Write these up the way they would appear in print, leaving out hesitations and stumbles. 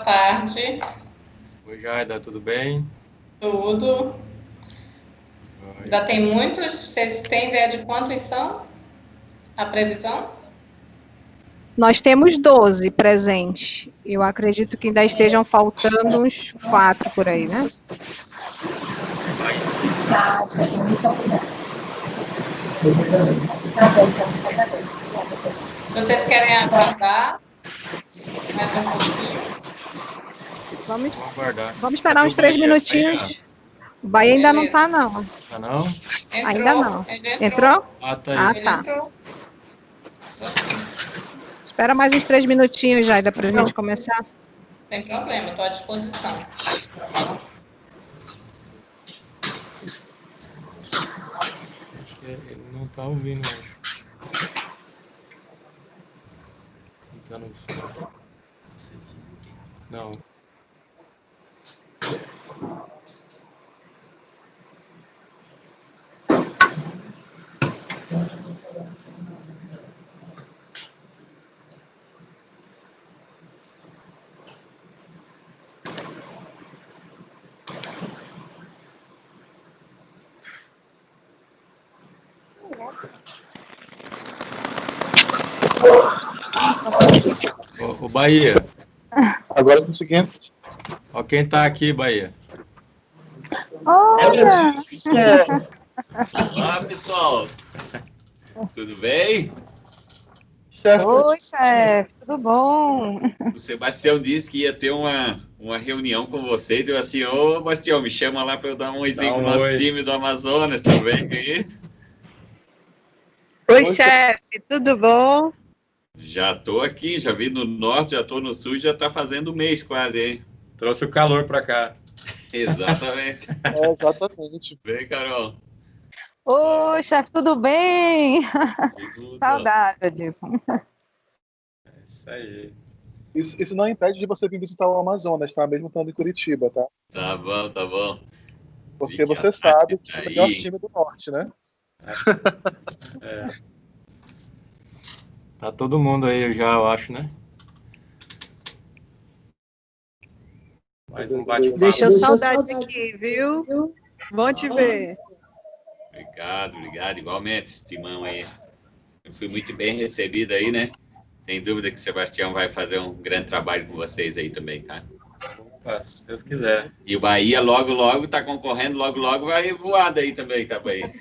tarde. Oi, Jaida, tudo bem? Tudo. Oi. Ainda tem muitos? Vocês têm ideia de quantos são? A previsão? Nós temos 12 presentes. Eu acredito que ainda estejam faltando uns 4 por aí, né? Vocês querem aguardar mais um pouquinho? Vamos aguardar. esperar uns 3 minutinhos. O Bahia ainda não está, não. Tá não? Ainda não. Ele Entrou? Ah, tá aí. Ah, Ele tá. entrou. Espera mais uns 3 minutinhos, Jaida, para a gente começar. Sem problema, estou à disposição. Acho que ele não tá ouvindo, acho. Não tá no som. Não. Ô, Bahia. Agora conseguindo. Ó quem tá aqui, Bahia. Olha! Olá, pessoal. Tudo bem? Oi, chefe, tudo bom? O Sebastião disse que ia ter uma reunião com vocês. Eu assim, ô, Bastião, me chama lá para eu dar um exemplo pro nosso time do Amazonas, tudo bem aí? Oi, chefe, tudo bom? Já tô aqui, já vim no norte, já tô no sul, já tá fazendo um mês quase, hein? Trouxe o calor pra cá. Exatamente. Exatamente. Vem, Carol. Oi, chefe, tudo bem? Tudo. Saudade, Adilson. É isso aí. Isso não impede de você vir visitar o Amazonas, tá? Mesmo estando em Curitiba, tá? Tá bom. Porque você sabe que é o melhor time do norte, né? É. Tá todo mundo aí já, eu acho, né? Mais um bate-papo. Deixou saudade aqui, viu? Bom te ver. Obrigado. Igualmente, esse timão aí. Eu fui muito bem recebido aí, né? Sem dúvida que o Sebastião vai fazer um grande trabalho com vocês aí também, tá? Opa, se Deus quiser. E o Bahia logo tá concorrendo, logo vai voar daí também, tá, Bahia?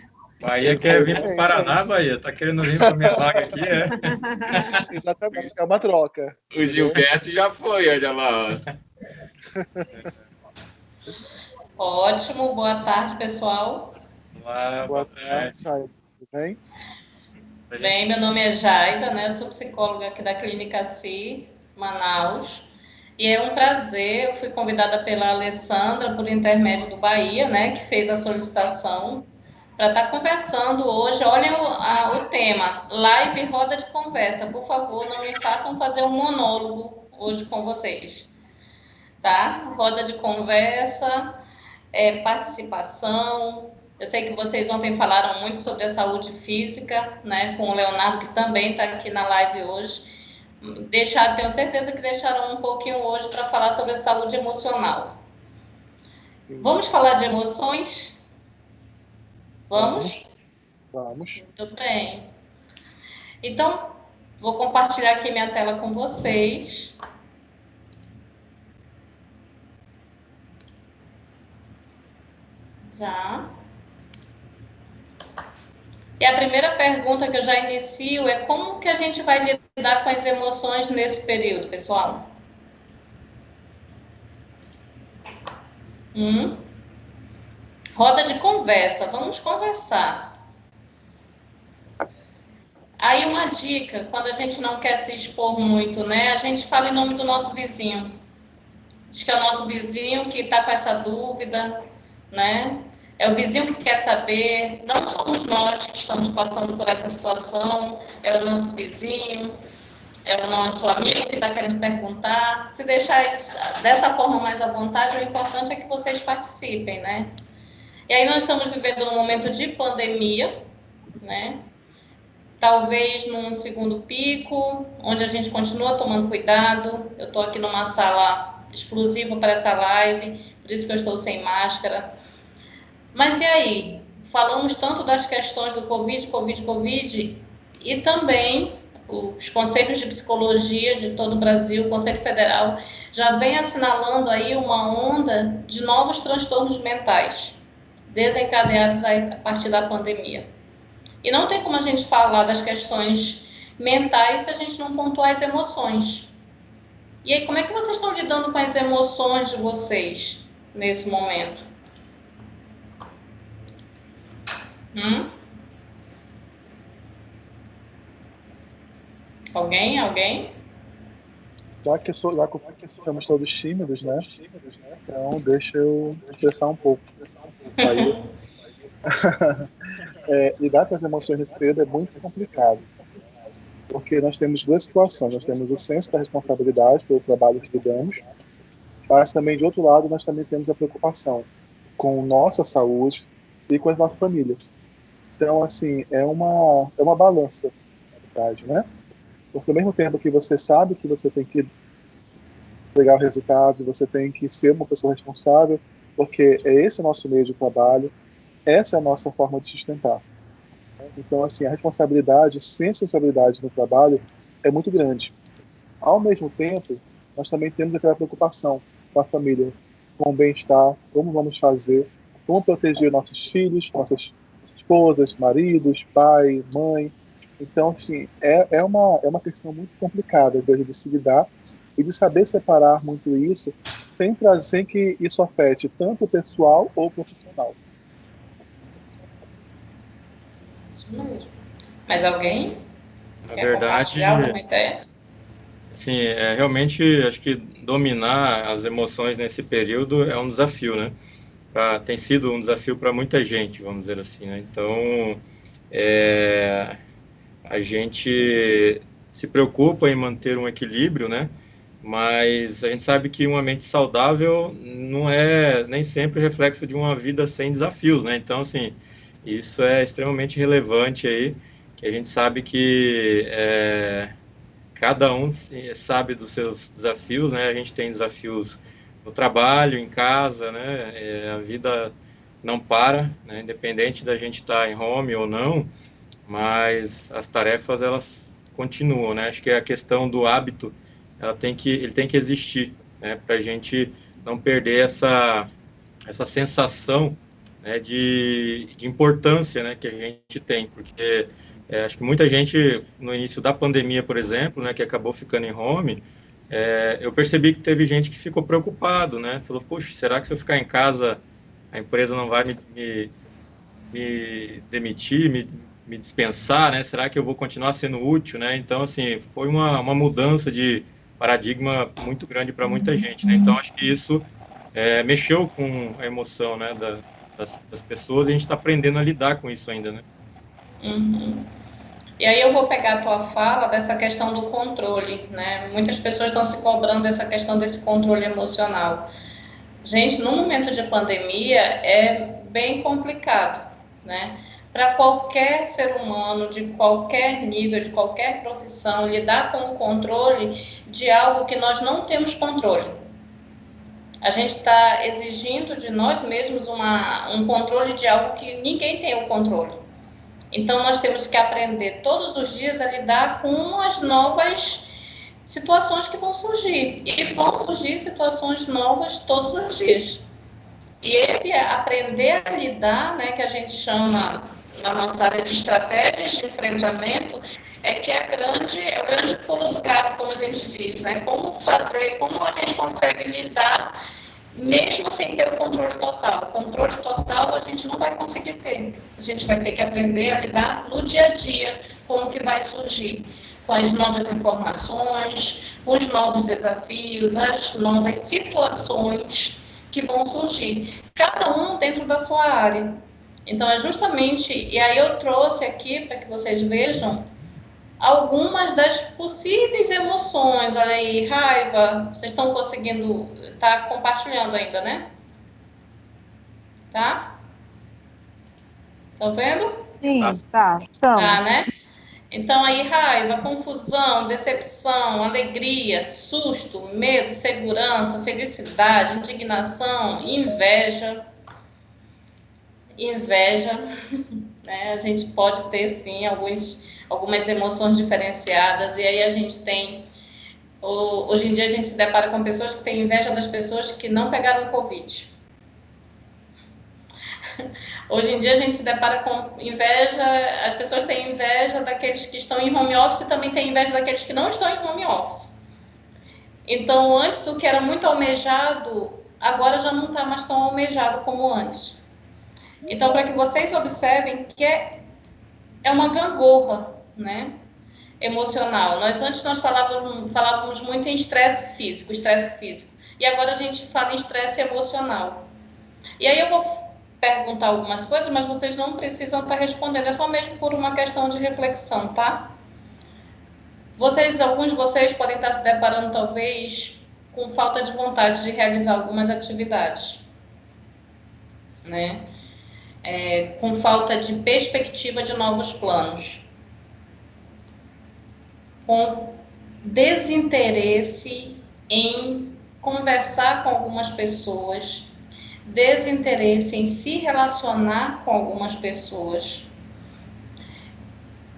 Bahia quer vir pro Paraná, Bahia? Tá querendo vir pra minha vaga aqui, é? Exatamente, é uma troca. O Gilberto já foi, olha lá. Ótimo, boa tarde, pessoal. Olá, Boa tarde, Jaida. Tudo bem? Bem, meu nome é Jaida, né? Eu sou psicóloga aqui da Clínica CI, Manaus. E é um prazer, eu fui convidada pela Alessandra, por intermédio do Bahia, né? Que fez a solicitação para estar conversando hoje. Olhem o tema, live roda de conversa. Por favor, não me façam fazer um monólogo hoje com vocês, tá? Roda de conversa, participação. Eu sei que vocês ontem falaram muito sobre a saúde física, né? Com o Leonardo, que também está aqui na live hoje. Tenho certeza que deixaram um pouquinho hoje para falar sobre a saúde emocional. Vamos falar de emoções? Vamos? Vamos. Muito bem. Então, vou compartilhar aqui minha tela com vocês. Já. E a primeira pergunta que eu já inicio é como que a gente vai lidar com as emoções nesse período, pessoal? Roda de conversa, vamos conversar. Aí uma dica, quando a gente não quer se expor muito, né? A gente fala em nome do nosso vizinho. Diz que é o nosso vizinho que está com essa dúvida, né? É o vizinho que quer saber, não somos nós que estamos passando por essa situação, é o nosso vizinho, é o nosso amigo que está querendo perguntar. Se deixar dessa forma mais à vontade, o importante é que vocês participem, né? E aí nós estamos vivendo num momento de pandemia, né? Talvez num segundo pico, onde a gente continua tomando cuidado. Eu estou aqui numa sala exclusivo para essa live, por isso que eu estou sem máscara. Mas e aí? Falamos tanto das questões do Covid, e também os conselhos de psicologia de todo o Brasil, o Conselho Federal, já vem assinalando aí uma onda de novos transtornos mentais, desencadeados aí a partir da pandemia. E não tem como a gente falar das questões mentais se a gente não pontuar as emoções. E aí, como é que vocês estão lidando com as emoções de vocês nesse momento? Alguém? Já que somos todos tímidos, né? Então, deixa eu expressar um pouco. Aí, lidar com as emoções nesse período é muito complicado, porque nós temos duas situações. Nós temos o senso da responsabilidade pelo trabalho que lidamos, mas também, de outro lado, nós também temos a preocupação com nossa saúde e com a nossa família. Então, assim, é uma balança, na verdade, né? Porque ao mesmo tempo que você sabe que você tem que pegar o resultado, você tem que ser uma pessoa responsável, porque é esse o nosso meio de trabalho, essa é a nossa forma de sustentar. Então, assim, a responsabilidade, sem responsabilidade no trabalho é muito grande. Ao mesmo tempo, nós também temos aquela preocupação com a família, com o bem-estar, como vamos fazer, como proteger nossos filhos, nossas esposas, maridos, pai, mãe. Então, assim, é uma questão muito complicada de se lidar e de saber separar muito isso sem que isso afete tanto o pessoal ou o profissional. Isso mesmo. Mas alguém Na quer verdade, compartilhar alguma ideia? sim, realmente acho que dominar as emoções nesse período é um desafio, né? Tem sido um desafio para muita gente, vamos dizer assim, né? Então, a gente se preocupa em manter um equilíbrio, né? Mas a gente sabe que uma mente saudável não é nem sempre reflexo de uma vida sem desafios, né? Então, assim, isso é extremamente relevante aí, que a gente sabe que cada um sabe dos seus desafios, né? A gente tem desafios no trabalho, em casa, né? A vida não para, né? Independente da gente estar em home ou não, mas as tarefas elas continuam, né? Acho que a questão do hábito, ele tem que existir, né? Para a gente não perder essa sensação, né, de importância, né, que a gente tem, porque acho que muita gente no início da pandemia, por exemplo, né, que acabou ficando em home, eu percebi que teve gente que ficou preocupado, né? Falou, puxa, será que se eu ficar em casa a empresa não vai me demitir, me dispensar, né? Será que eu vou continuar sendo útil, né? Então, assim, foi uma mudança de paradigma muito grande para muita gente, né? Então, acho que isso mexeu com a emoção, né, das pessoas, e a gente está aprendendo a lidar com isso ainda, né? Uhum. E aí eu vou pegar a tua fala dessa questão do controle, né? Muitas pessoas estão se cobrando dessa questão desse controle emocional. Gente, no momento de pandemia é bem complicado, né? Para qualquer ser humano, de qualquer nível, de qualquer profissão, lidar com o controle de algo que nós não temos controle. A gente está exigindo de nós mesmos um controle de algo que ninguém tem o controle. Então, nós temos que aprender todos os dias a lidar com as novas situações que vão surgir. E vão surgir situações novas todos os dias. E esse aprender a lidar, né, que a gente chama na nossa área de estratégias de enfrentamento, é o grande pulo do gato, como a gente diz, né? Como a gente consegue lidar mesmo sem ter o controle total. O controle total a gente não vai conseguir ter. A gente vai ter que aprender a lidar no dia a dia com o que vai surgir, com as novas informações, com os novos desafios, as novas situações que vão surgir, cada um dentro da sua área. Então, é justamente, e aí eu trouxe aqui para que vocês vejam algumas das possíveis emoções. Olha aí, raiva, vocês estão conseguindo, tá compartilhando ainda, né? Tá? Estão vendo? Sim, tá. Estamos. Tá, né? Então, aí, raiva, confusão, decepção, alegria, susto, medo, segurança, felicidade, indignação, inveja, né? A gente pode ter, sim, algumas emoções diferenciadas, e aí a gente tem, hoje em dia a gente se depara com pessoas que têm inveja das pessoas que não pegaram Covid. Hoje em dia a gente se depara com inveja, as pessoas têm inveja daqueles que estão em home office e também têm inveja daqueles que não estão em home office. Então, antes o que era muito almejado, agora já não está mais tão almejado como antes. Então, para que vocês observem que é uma gangorra, né, emocional. Antes nós falávamos muito em estresse físico, e agora a gente fala em estresse emocional. E aí eu vou perguntar algumas coisas, mas vocês não precisam estar respondendo, é só mesmo por uma questão de reflexão, tá? Alguns de vocês podem estar se deparando, talvez, com falta de vontade de realizar algumas atividades, né? Com falta de perspectiva de novos planos, com desinteresse em conversar com algumas pessoas, desinteresse em se relacionar com algumas pessoas,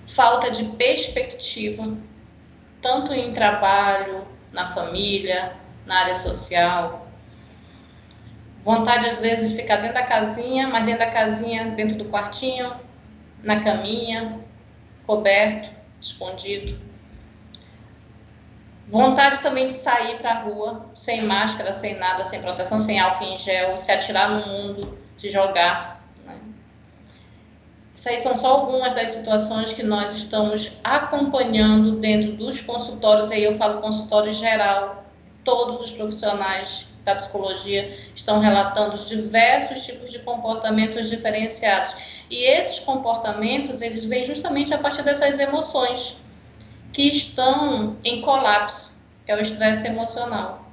falta de perspectiva, tanto em trabalho, na família, na área social, vontade às vezes de ficar dentro da casinha, mas dentro da casinha, dentro do quartinho, na caminha, coberto, escondido. Vontade também de sair para a rua, sem máscara, sem nada, sem proteção, sem álcool em gel, se atirar no mundo, se jogar, né? Isso aí são só algumas das situações que nós estamos acompanhando dentro dos consultórios, aí eu falo consultório geral, todos os profissionais da psicologia estão relatando diversos tipos de comportamentos diferenciados. E esses comportamentos, eles vêm justamente a partir dessas emoções que estão em colapso, que é o estresse emocional,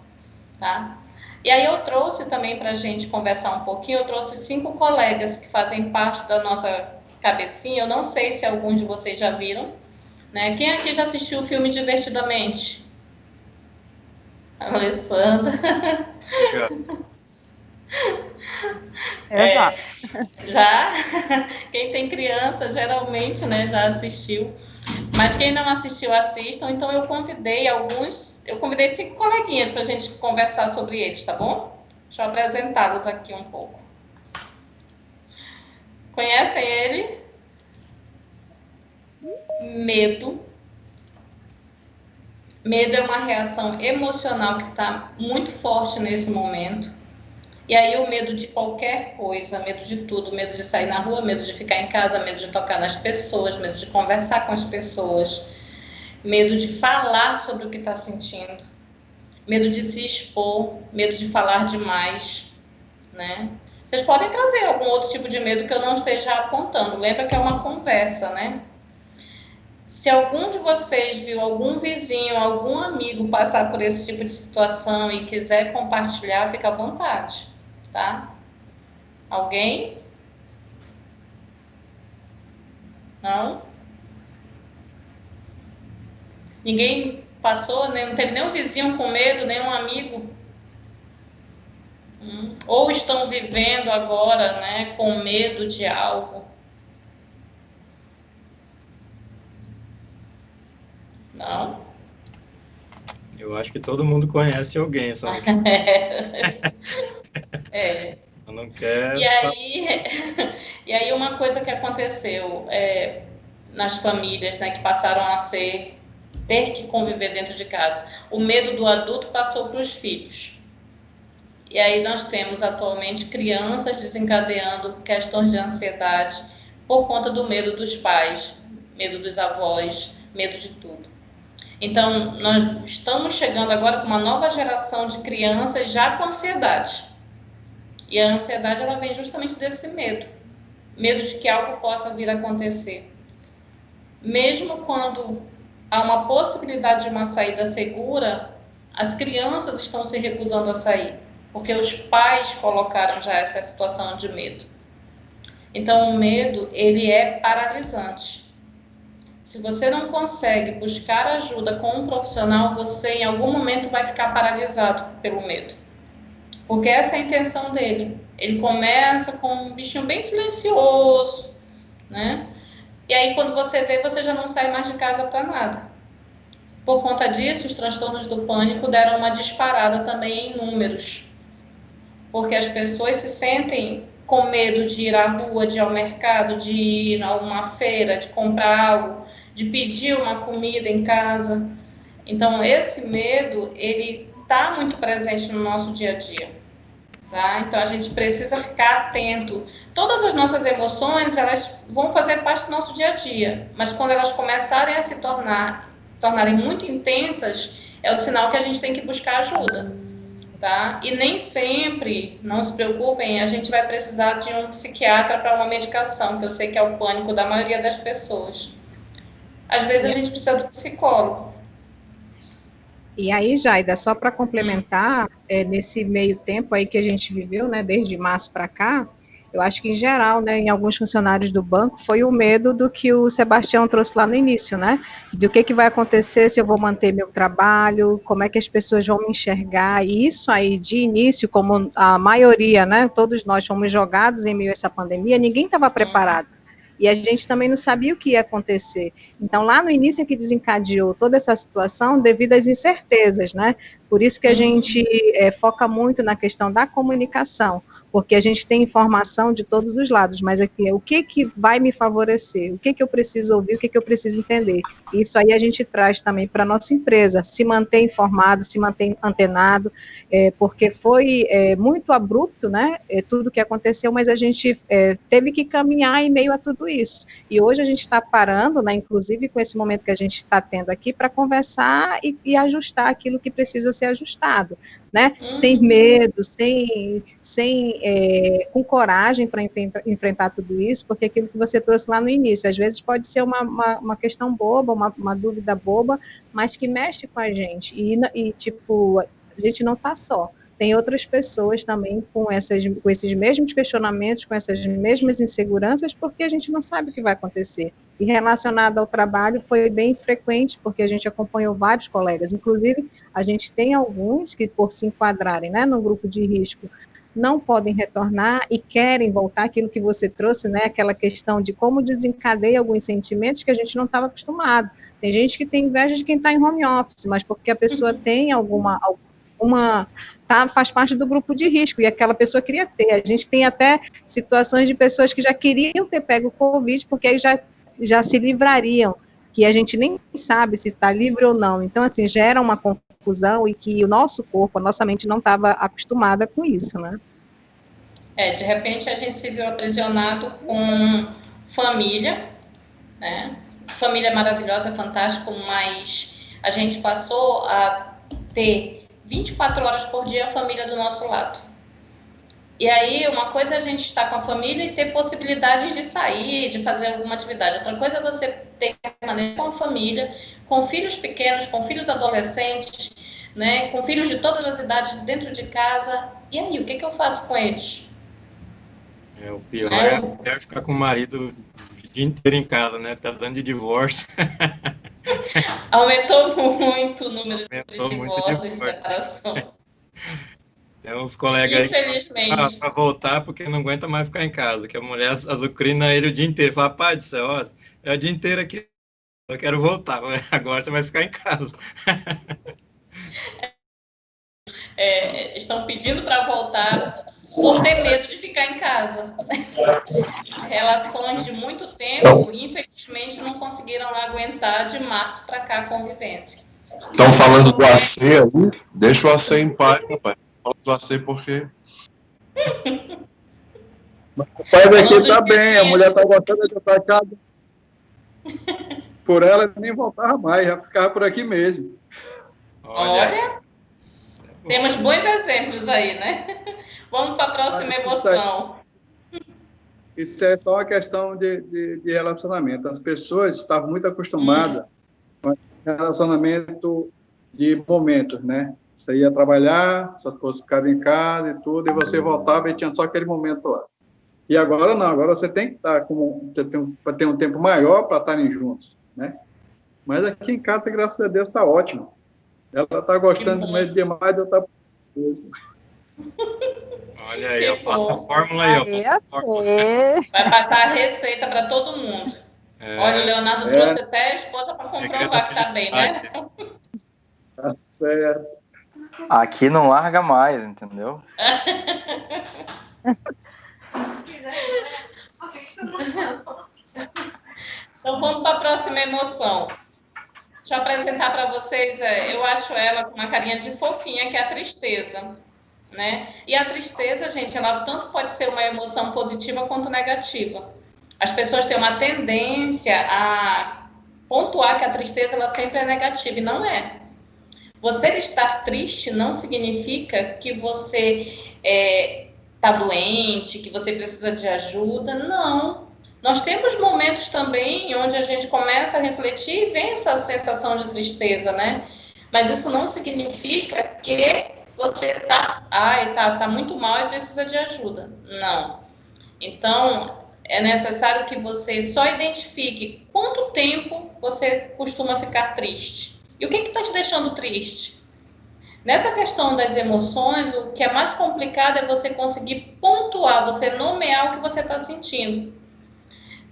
tá? E aí eu trouxe também para a gente conversar um pouquinho, eu trouxe 5 colegas que fazem parte da nossa cabecinha, eu não sei se alguns de vocês já viram, né? Quem aqui já assistiu o filme Divertidamente? A Alessandra. Já. Já? Quem tem criança, geralmente, né, já assistiu. Mas quem não assistiu, assistam. Então, eu convidei 5 coleguinhas para a gente conversar sobre eles, tá bom? Deixa eu apresentá-los aqui um pouco. Conhecem ele? Medo. Medo é uma reação emocional que está muito forte nesse momento. E aí o medo de qualquer coisa, medo de tudo, medo de sair na rua, medo de ficar em casa, medo de tocar nas pessoas, medo de conversar com as pessoas, medo de falar sobre o que está sentindo, medo de se expor, medo de falar demais, né? Vocês podem trazer algum outro tipo de medo que eu não esteja apontando. Lembra que é uma conversa, né? Se algum de vocês viu algum vizinho, algum amigo passar por esse tipo de situação e quiser compartilhar, fica à vontade, tá? Alguém? Não? Ninguém passou, não teve nenhum vizinho com medo, nenhum amigo? Ou estão vivendo agora, né, com medo de algo? Não? Eu acho que todo mundo conhece alguém, sabe? Eu não quero... E aí uma coisa que aconteceu nas famílias, né, que passaram a ter que conviver dentro de casa, o medo do adulto passou para os filhos. E aí nós temos atualmente crianças desencadeando questões de ansiedade por conta do medo dos pais, medo dos avós, medo de tudo. Então, nós estamos chegando agora com uma nova geração de crianças já com ansiedade. E a ansiedade, ela vem justamente desse medo. Medo de que algo possa vir a acontecer. Mesmo quando há uma possibilidade de uma saída segura, as crianças estão se recusando a sair, porque os pais colocaram já essa situação de medo. Então, o medo, ele é paralisante. Se você não consegue buscar ajuda com um profissional, você em algum momento vai ficar paralisado pelo medo. Porque essa é a intenção dele. Ele começa com um bichinho bem silencioso, né? E aí, quando você vê, você já não sai mais de casa para nada. Por conta disso, os transtornos do pânico deram uma disparada também em números. Porque as pessoas se sentem com medo de ir à rua, de ir ao mercado, de ir a uma feira, de comprar algo, de pedir uma comida em casa. Então, esse medo, ele está muito presente no nosso dia a dia. Tá? Então, a gente precisa ficar atento. Todas as nossas emoções, elas vão fazer parte do nosso dia a dia. Mas quando elas começarem a se tornarem muito intensas, é o sinal que a gente tem que buscar ajuda. Tá? E nem sempre, não se preocupem, a gente vai precisar de um psiquiatra para uma medicação, que eu sei que é o pânico da maioria das pessoas. Às vezes a gente precisa do psicólogo. E aí, Jaida, só para complementar, nesse meio tempo aí que a gente viveu, né, desde março para cá, eu acho que em geral, né, em alguns funcionários do banco, foi o medo do que o Sebastião trouxe lá no início, né, do que vai acontecer se eu vou manter meu trabalho, como é que as pessoas vão me enxergar, e isso aí, de início, como a maioria, né, todos nós fomos jogados em meio a essa pandemia, ninguém estava preparado. E a gente também não sabia o que ia acontecer. Então, lá no início é que desencadeou toda essa situação devido às incertezas, né? Por isso que a gente foca muito na questão da comunicação, porque a gente tem informação de todos os lados, mas aqui é o que vai me favorecer, o que eu preciso ouvir, o que eu preciso entender. Isso aí a gente traz também para a nossa empresa, se manter informado, se manter antenado, porque foi muito abrupto, né, tudo que aconteceu, mas a gente teve que caminhar em meio a tudo isso. E hoje a gente está parando, né, inclusive com esse momento que a gente está tendo aqui, para conversar e ajustar aquilo que precisa ser ajustado, né, sem medo, com coragem para enfrentar tudo isso, porque aquilo que você trouxe lá no início, às vezes pode ser uma questão boba, uma dúvida boba, mas que mexe com a gente, e tipo, a gente não está só, tem outras pessoas também com esses mesmos questionamentos, com essas mesmas inseguranças, porque a gente não sabe o que vai acontecer. E relacionado ao trabalho, foi bem frequente, porque a gente acompanhou vários colegas, inclusive a gente tem alguns que, por se enquadrarem, né, no grupo de risco, não podem retornar e querem voltar, aquilo que você trouxe, né, aquela questão de como desencadeia alguns sentimentos que a gente não estava acostumado. Tem gente que tem inveja de quem está em home office, mas porque a pessoa tem faz parte do grupo de risco, e aquela pessoa queria ter. A gente tem até situações de pessoas que já queriam ter pego o Covid, porque aí já se livrariam, que a gente nem sabe se está livre ou não. Então, assim, gera uma confusão e que o nosso corpo, a nossa mente não estava acostumada com isso, né? De repente a gente se viu aprisionado com família, né? Família maravilhosa, fantástico, mas a gente passou a ter 24 horas por dia a família do nosso lado. E aí, uma coisa é a gente estar com a família e ter possibilidades de sair, de fazer alguma atividade. Outra coisa é você ter que permanecer com a família, com filhos pequenos, com filhos adolescentes, né, com filhos de todas as idades dentro de casa. E aí, o que eu faço com eles? O pior é ficar com o marido o dia inteiro em casa, né? Tá dando de divórcio. Aumentou muito o número de divórcios e separação. Tem uns colegas aí para voltar porque não aguenta mais ficar em casa, que a mulher azucrina ele o dia inteiro. Fala, pai do céu, ó, é o dia inteiro aqui, eu quero voltar, agora você vai ficar em casa. Estão pedindo para voltar por ter medo de ficar em casa. Relações de muito tempo, infelizmente, não conseguiram aguentar de março para cá a convivência. Estão falando do AC aí? Deixa o AC em paz, rapaz. Fala do AC porque... O pai daqui tá bem, a mulher tá gostando de estar casa. Por ela, nem voltava mais, já ficava por aqui mesmo. Olha, temos bons exemplos aí, né? Vamos para a próxima emoção. Isso é só uma questão de relacionamento. As pessoas estavam muito acostumadas com relacionamento de momentos, né? Você ia trabalhar, suas coisas ficavam em casa e tudo, e você voltava e tinha só aquele momento lá. E agora não, agora você tem que estar para ter um tempo maior para estarem juntos. né? Mas aqui em casa, graças a Deus, está ótimo. Ela está gostando demais de eu estar mesmo. Olha aí, ó, passa a fórmula aí, ó. Passa a fórmula. Vai passar a receita para todo mundo. Olha, o Leonardo trouxe até a esposa para comprovar que está bem, né? Tá certo. Aqui não larga mais, entendeu? Então vamos para a próxima emoção. Deixa eu apresentar para vocês, eu acho ela com uma carinha de fofinha, que é a tristeza, né? E a tristeza, gente, ela tanto pode ser uma emoção positiva quanto negativa. As pessoas têm uma tendência a pontuar que a tristeza ela sempre é negativa, e não é. Você estar triste não significa que você está doente, que você precisa de ajuda, não. Nós temos momentos também onde a gente começa a refletir e vem essa sensação de tristeza, né? Mas isso não significa que você tá muito mal e precisa de ajuda. Não. Então, é necessário que você só identifique quanto tempo você costuma ficar triste. E o que está te deixando triste? Nessa questão das emoções, o que é mais complicado é você conseguir pontuar, você nomear o que você está sentindo.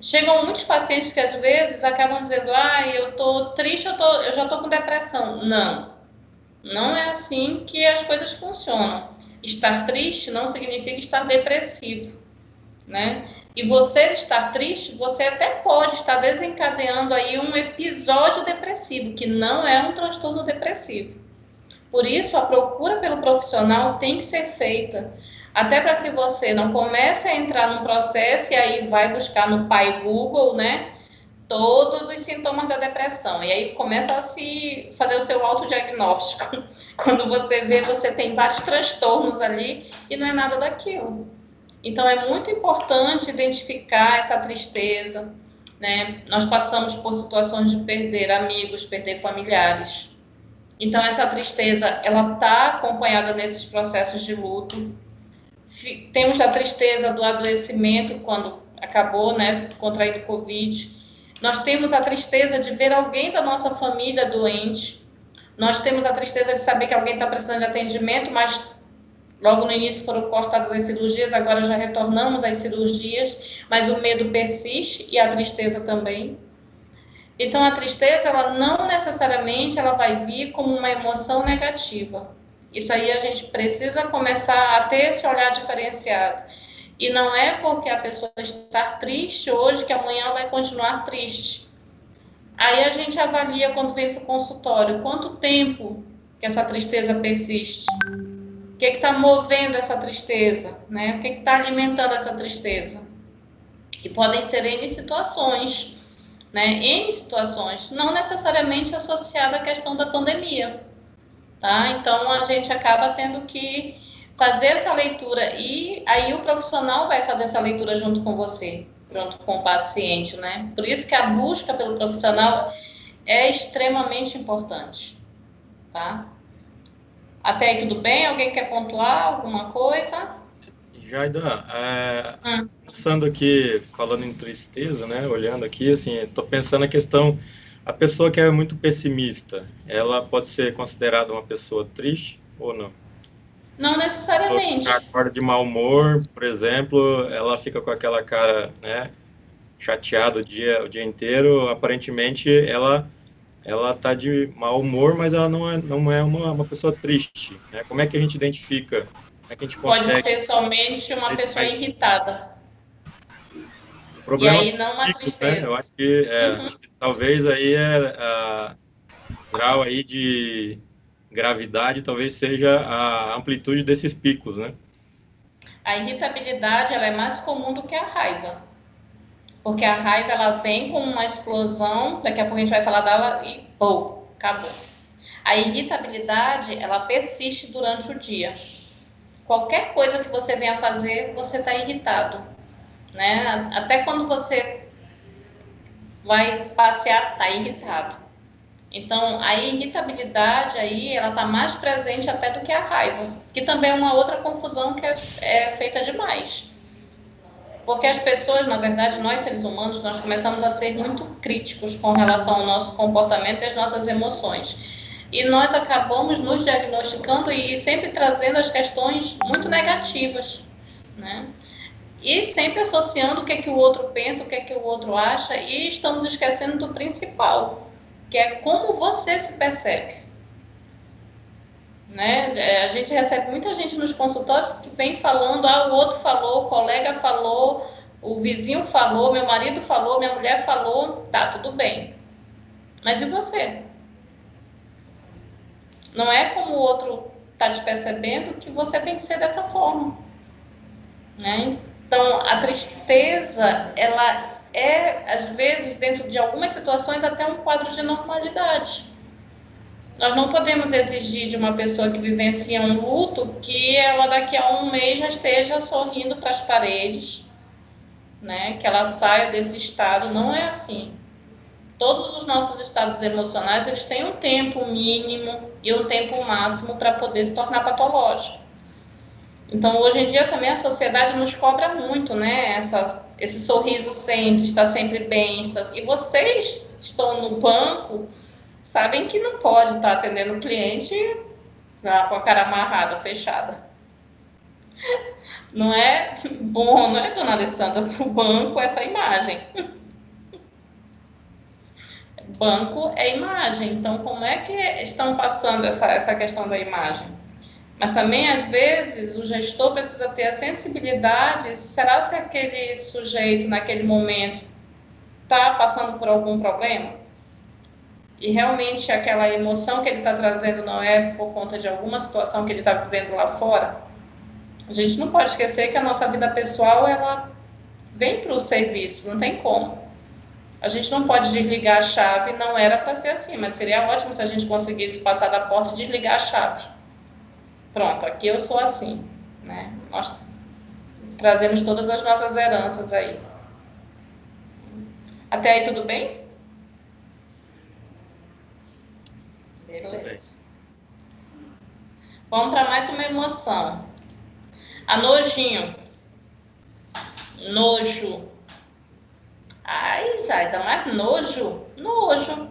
Chegam muitos pacientes que às vezes acabam dizendo, eu estou triste, eu já estou com depressão. Não é assim que as coisas funcionam. Estar triste não significa estar depressivo, né? E você estar triste, você até pode estar desencadeando aí um episódio depressivo, que não é um transtorno depressivo. Por isso, a procura pelo profissional tem que ser feita, até para que você não comece a entrar num processo e aí vai buscar no pai Google, né, todos os sintomas da depressão. E aí começa a se fazer o seu autodiagnóstico. Quando você vê, você tem vários transtornos ali e não é nada daquilo. Então, é muito importante identificar essa tristeza, né? Nós passamos por situações de perder amigos, perder familiares. Então, essa tristeza, ela está acompanhada nesses processos de luto. Temos a tristeza do adoecimento, quando acabou, né, contraindo Covid. Nós temos a tristeza de ver alguém da nossa família doente. Nós temos a tristeza de saber que alguém está precisando de atendimento, mas logo no início foram cortadas as cirurgias, agora já retornamos às cirurgias, mas o medo persiste e a tristeza também. Então, a tristeza, ela não necessariamente ela vai vir como uma emoção negativa. Isso aí a gente precisa começar a ter esse olhar diferenciado. E não é porque a pessoa está triste hoje que amanhã vai continuar triste. Aí a gente avalia quando vem para o consultório, quanto tempo que essa tristeza persiste. O que está movendo essa tristeza, né? O que está alimentando essa tristeza? E podem ser N situações, né? N situações, não necessariamente associada à questão da pandemia, tá? Então, a gente acaba tendo que fazer essa leitura e aí o profissional vai fazer essa leitura junto com você, junto com o paciente, né? Por isso que a busca pelo profissional é extremamente importante, tá? Até aí tudo bem? Alguém quer pontuar alguma coisa? Jaida, pensando aqui, falando em tristeza, né, olhando aqui, assim, estou pensando na questão, a pessoa que é muito pessimista, ela pode ser considerada uma pessoa triste ou não? Não necessariamente. Ela acorda de mau humor, por exemplo, ela fica com aquela cara, né, chateada o dia inteiro, aparentemente ela está de mau humor, mas ela não é uma pessoa triste, né? Como é que a gente identifica? Como é que a gente consegue... Pode ser somente uma pessoa irritada. Problema e aí não uma tristeza. Né? Eu acho que, acho que talvez aí o grau aí de gravidade talvez seja a amplitude desses picos, né? A irritabilidade ela é mais comum do que a raiva. Porque a raiva, ela vem com uma explosão, daqui a pouco a gente vai falar dela e, pô, acabou. A irritabilidade, ela persiste durante o dia. Qualquer coisa que você venha fazer, você está irritado, né? Até quando você vai passear, está irritado. Então, a irritabilidade aí, ela está mais presente até do que a raiva, que também é uma outra confusão que é feita demais. Porque as pessoas, na verdade, nós seres humanos, nós começamos a ser muito críticos com relação ao nosso comportamento e às nossas emoções. E nós acabamos nos diagnosticando e sempre trazendo as questões muito negativas, né? E sempre associando o que é que o outro pensa, o que é que o outro acha, e estamos esquecendo do principal, que é como você se percebe. Né? A gente recebe muita gente nos consultórios que vem falando, o outro falou, o colega falou, o vizinho falou, meu marido falou, minha mulher falou, tá, tudo bem. Mas e você? Não é como o outro está te percebendo que você tem que ser dessa forma. Né? Então, a tristeza, ela é, às vezes, dentro de algumas situações, até um quadro de normalidade. Nós não podemos exigir de uma pessoa que vivencia um luto que ela daqui a um mês já esteja sorrindo para as paredes, né? Que ela saia desse estado. Não é assim. Todos os nossos estados emocionais, eles têm um tempo mínimo e um tempo máximo para poder se tornar patológico. Então, hoje em dia também a sociedade nos cobra muito, né? Esse sorriso sempre, estar sempre bem. E vocês estão no banco, sabem que não pode estar atendendo o cliente com a cara amarrada, fechada. Não é bom, não é, dona Alessandra, para o banco essa imagem. Banco é imagem, então como é que estão passando essa questão da imagem? Mas também, às vezes, o gestor precisa ter a sensibilidade, será que aquele sujeito, naquele momento, está passando por algum problema? E realmente aquela emoção que ele está trazendo não é por conta de alguma situação que ele está vivendo lá fora? A gente não pode esquecer que a nossa vida pessoal, ela vem para o serviço, não tem como. A gente não pode desligar a chave, não era para ser assim, mas seria ótimo se a gente conseguisse passar da porta e desligar a chave. Pronto, aqui eu sou assim, né? Nós trazemos todas as nossas heranças aí. Até aí tudo bem? Beleza. Vamos para mais uma emoção. A nojinho. Nojo. Ai, já, ainda mais nojo. Nojo.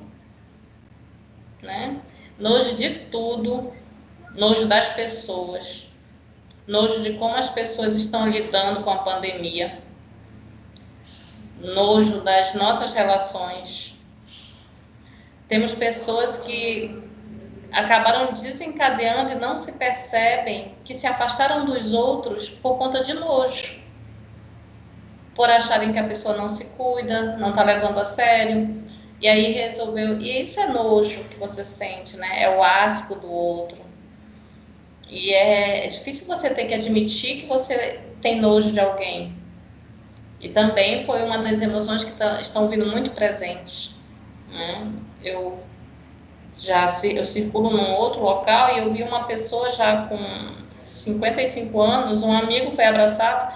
Né? Nojo de tudo. Nojo das pessoas. Nojo de como as pessoas estão lidando com a pandemia. Nojo das nossas relações. Temos pessoas que acabaram desencadeando e não se percebem que se afastaram dos outros por conta de nojo. Por acharem que a pessoa não se cuida, não está levando a sério. E aí resolveu... E isso é nojo que você sente, né? É o asco do outro. E é difícil você ter que admitir que você tem nojo de alguém. E também foi uma das emoções que estão vindo muito presentes. Né? Eu circulo num outro local e eu vi uma pessoa já com 55 anos, um amigo foi abraçado,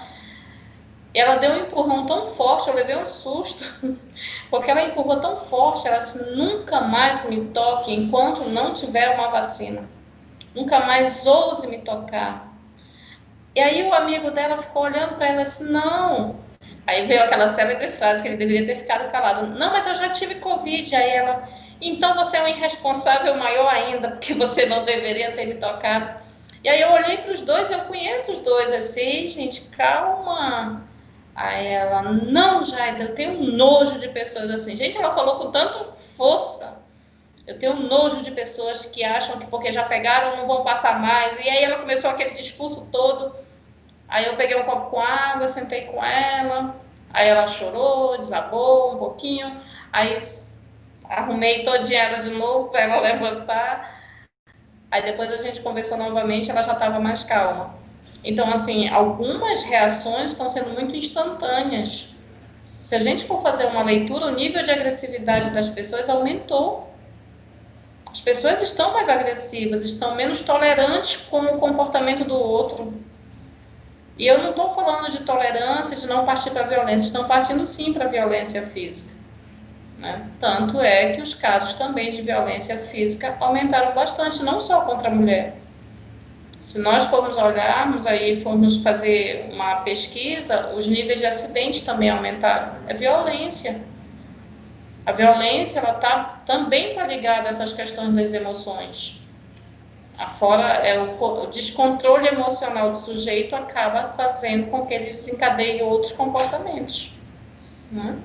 ela deu um empurrão tão forte, eu levei um susto, porque ela empurrou tão forte, ela disse, nunca mais me toque enquanto não tiver uma vacina. Nunca mais ouse me tocar. E aí o amigo dela ficou olhando para ela e disse, não. Aí veio aquela célebre frase que ele deveria ter ficado calado. Não, mas eu já tive Covid. Aí ela, então você é um irresponsável maior ainda, porque você não deveria ter me tocado. E aí eu olhei para os dois, eu conheço os dois. Eu disse, gente, calma. Aí ela, não, Jaida, eu tenho nojo de pessoas assim. Gente, ela falou com tanta força. Eu tenho nojo de pessoas que acham que porque já pegaram não vão passar mais. E aí ela começou aquele discurso todo. Aí eu peguei um copo com água, sentei com ela. Aí ela chorou, desabou um pouquinho. Aí arrumei todinha ela de novo para ela levantar. Aí depois a gente conversou novamente, ela já estava mais calma. Então, assim, algumas reações estão sendo muito instantâneas. Se a gente for fazer uma leitura, o nível de agressividade das pessoas aumentou. As pessoas estão mais agressivas, estão menos tolerantes com o comportamento do outro. E eu não estou falando de tolerância, de não partir para a violência, estão partindo sim para a violência física. Né? Tanto é que os casos também de violência física aumentaram bastante, não só contra a mulher. Se nós formos olharmos aí, formos fazer uma pesquisa, os níveis de acidente também aumentaram. É violência. A violência, ela também está ligada a essas questões das emoções. Afora, o descontrole emocional do sujeito acaba fazendo com que ele desencadeie outros comportamentos. Né?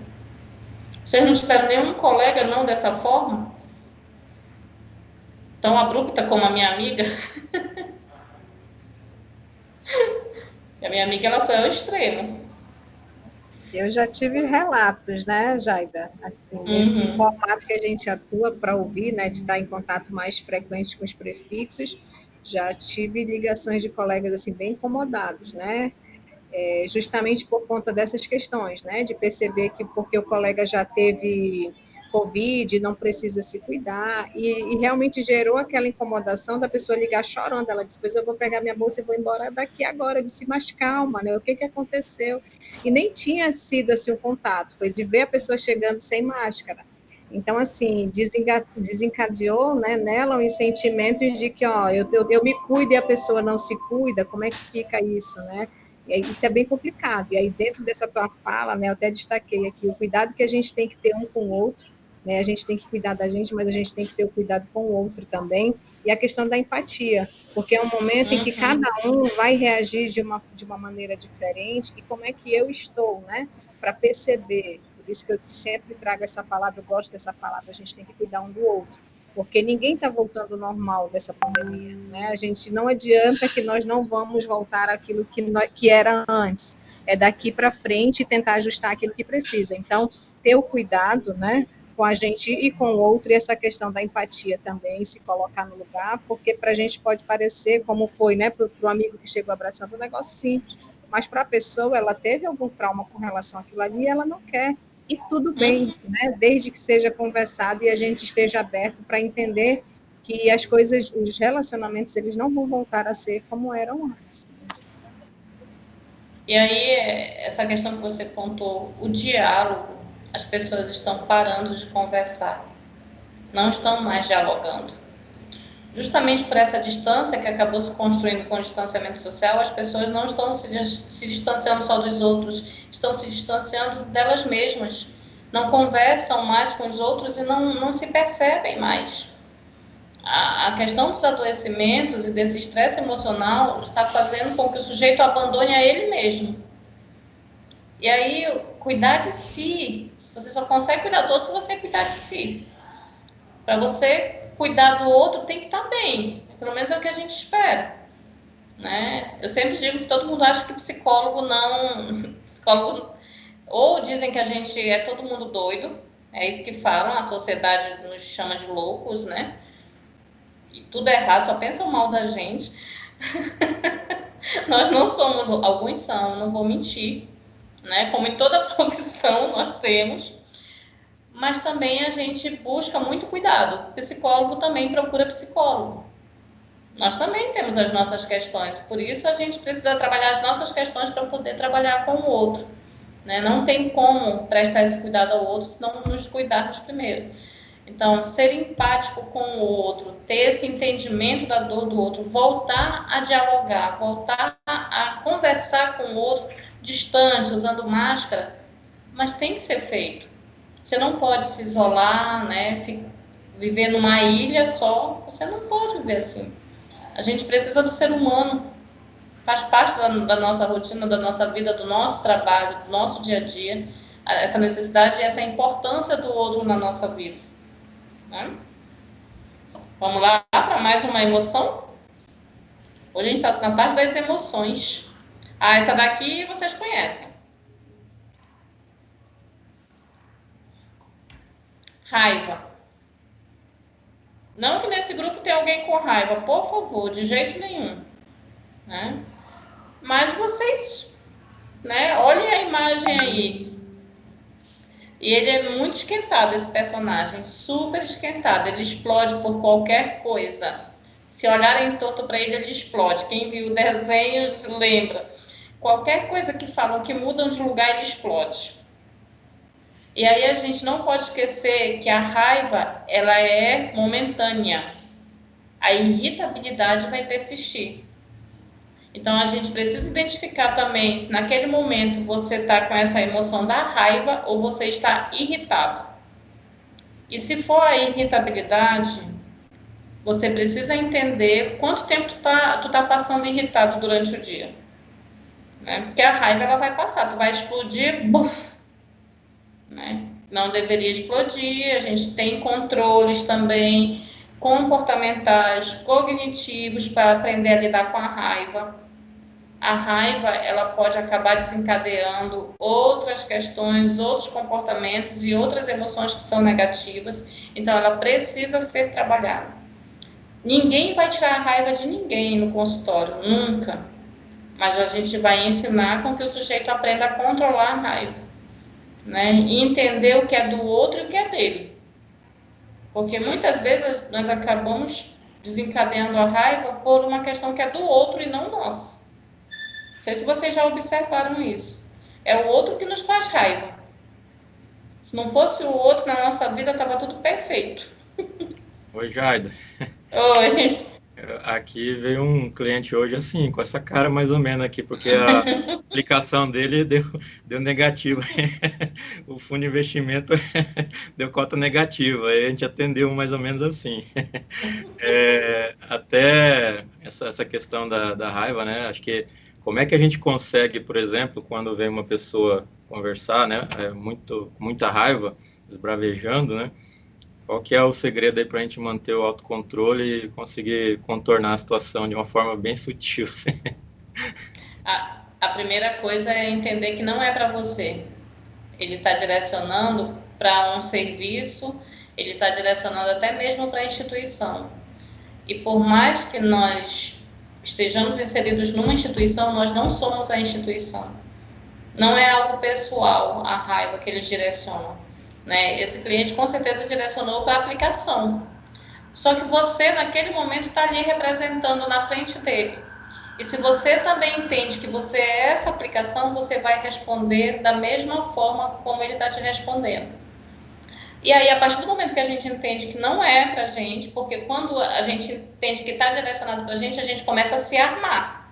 Vocês não tiveram nenhum colega não dessa forma? Tão abrupta como a minha amiga? A minha amiga, ela foi ao extremo. Eu já tive relatos, né, Jaida? Assim, nesse formato que a gente atua para ouvir, né, de estar em contato mais frequente com os prefixos, já tive ligações de colegas assim bem incomodados, né? Justamente por conta dessas questões, né? De perceber que porque o colega já teve Covid, não precisa se cuidar, e realmente gerou aquela incomodação da pessoa ligar chorando. Ela disse, pois eu vou pegar minha bolsa e vou embora daqui agora. Eu disse, mas calma, né? O que aconteceu? E nem tinha sido assim o contato, foi de ver a pessoa chegando sem máscara. Então, assim, desencadeou, né, nela um sentimento de que, ó, eu me cuido e a pessoa não se cuida, como é que fica isso, né? E aí, isso é bem complicado. E aí, dentro dessa tua fala, né, eu até destaquei aqui o cuidado que a gente tem que ter um com o outro, né? A gente tem que cuidar da gente, mas a gente tem que ter o cuidado com o outro também. E a questão da empatia, porque é um momento em que cada um vai reagir de uma maneira diferente. E como é que eu estou, né, para perceber? Por isso que eu sempre trago essa palavra, eu gosto dessa palavra, a gente tem que cuidar um do outro. Porque ninguém está voltando ao normal dessa pandemia, né? A gente não adianta que nós não vamos voltar àquilo que era antes. É daqui para frente tentar ajustar aquilo que precisa. Então, ter o cuidado, né, com a gente e com o outro, e essa questão da empatia também, se colocar no lugar, porque para a gente pode parecer, como foi, né, para o amigo que chegou abraçando, um negócio simples, mas para a pessoa, ela teve algum trauma com relação àquilo ali e ela não quer. E tudo bem, né? Desde que seja conversado e a gente esteja aberto para entender que as coisas, os relacionamentos, eles não vão voltar a ser como eram antes. E aí, essa questão que você pontuou, o diálogo, as pessoas estão parando de conversar, não estão mais dialogando. Justamente por essa distância que acabou se construindo com o distanciamento social, as pessoas não estão se distanciando só dos outros, estão se distanciando delas mesmas. Não conversam mais com os outros e não se percebem mais. A questão dos adoecimentos e desse estresse emocional está fazendo com que o sujeito abandone a ele mesmo. E aí, cuidar de si, você só consegue cuidar do outro se você cuidar de si. Para você cuidar do outro, tem que estar bem. Pelo menos é o que a gente espera. Né? Eu sempre digo que todo mundo acha que psicólogo não... Psicólogo, ou dizem que a gente é todo mundo doido, é isso que falam, a sociedade nos chama de loucos, né? E tudo é errado, só pensam mal da gente. Nós não somos, alguns são, não vou mentir, né? Como em toda profissão nós temos, mas também a gente busca muito cuidado. O psicólogo também procura psicólogo. Nós também temos as nossas questões, por isso a gente precisa trabalhar as nossas questões para poder trabalhar com o outro. Né? Não tem como prestar esse cuidado ao outro se não nos cuidarmos primeiro. Então, ser empático com o outro, ter esse entendimento da dor do outro, voltar a dialogar, voltar a conversar com o outro distante, usando máscara, mas tem que ser feito. Você não pode se isolar, né? Viver numa ilha só, você não pode viver assim. A gente precisa do ser humano, faz parte da nossa rotina, da nossa vida, do nosso trabalho, do nosso dia a dia, essa necessidade e essa importância do outro na nossa vida. Né? Vamos lá para mais uma emoção? Hoje a gente está na parte das emoções. Ah, essa daqui vocês conhecem. Raiva. Não que nesse grupo tenha alguém com raiva, por favor, de jeito nenhum. Né? Mas vocês, né, olhem a imagem aí. E ele é muito esquentado, esse personagem, super esquentado. Ele explode por qualquer coisa. Se olharem torto para ele, ele explode. Quem viu o desenho se lembra. Qualquer coisa que falam que mudam de lugar, ele explode. E aí a gente não pode esquecer que a raiva, ela é momentânea. A irritabilidade vai persistir. Então, a gente precisa identificar também se naquele momento você está com essa emoção da raiva ou você está irritado. E se for a irritabilidade, você precisa entender quanto tempo tu tá passando irritado durante o dia. Né? Porque a raiva ela vai passar, tu vai explodir, buf, né? Não deveria explodir, a gente tem controles também comportamentais, cognitivos para aprender a lidar com a raiva. A raiva, ela pode acabar desencadeando outras questões, outros comportamentos e outras emoções que são negativas. Então, ela precisa ser trabalhada. Ninguém vai tirar a raiva de ninguém no consultório, nunca. Mas a gente vai ensinar com que o sujeito aprenda a controlar a raiva, né? E entender o que é do outro e o que é dele. Porque muitas vezes nós acabamos desencadeando a raiva por uma questão que é do outro e não nossa. Não sei se vocês já observaram isso. É o outro que nos faz raiva. Se não fosse o outro na nossa vida, estava tudo perfeito. Oi, Jaida. Oi. Aqui veio um cliente hoje assim, com essa cara mais ou menos aqui, porque a aplicação dele deu negativa. O fundo de investimento deu cota negativa. Aí a gente atendeu mais ou menos assim. Até essa questão da raiva, né? Acho que como é que a gente consegue, por exemplo, quando vem uma pessoa conversar, né? Muita raiva, esbravejando, né? Qual que é o segredo aí para a gente manter o autocontrole e conseguir contornar a situação de uma forma bem sutil? Assim? A primeira coisa é entender que não é para você. Ele está direcionando para um serviço, ele está direcionando até mesmo para a instituição. E por mais que nós estejamos inseridos numa instituição, nós não somos a instituição. Não é algo pessoal a raiva que eles direcionam. Né? Esse cliente com certeza direcionou para a aplicação. Só que você, naquele momento, está ali representando na frente dele. E se você também entende que você é essa aplicação, você vai responder da mesma forma como ele está te respondendo. E aí, a partir do momento que a gente entende que não é para a gente, porque quando a gente entende que está direcionado para a gente começa a se armar.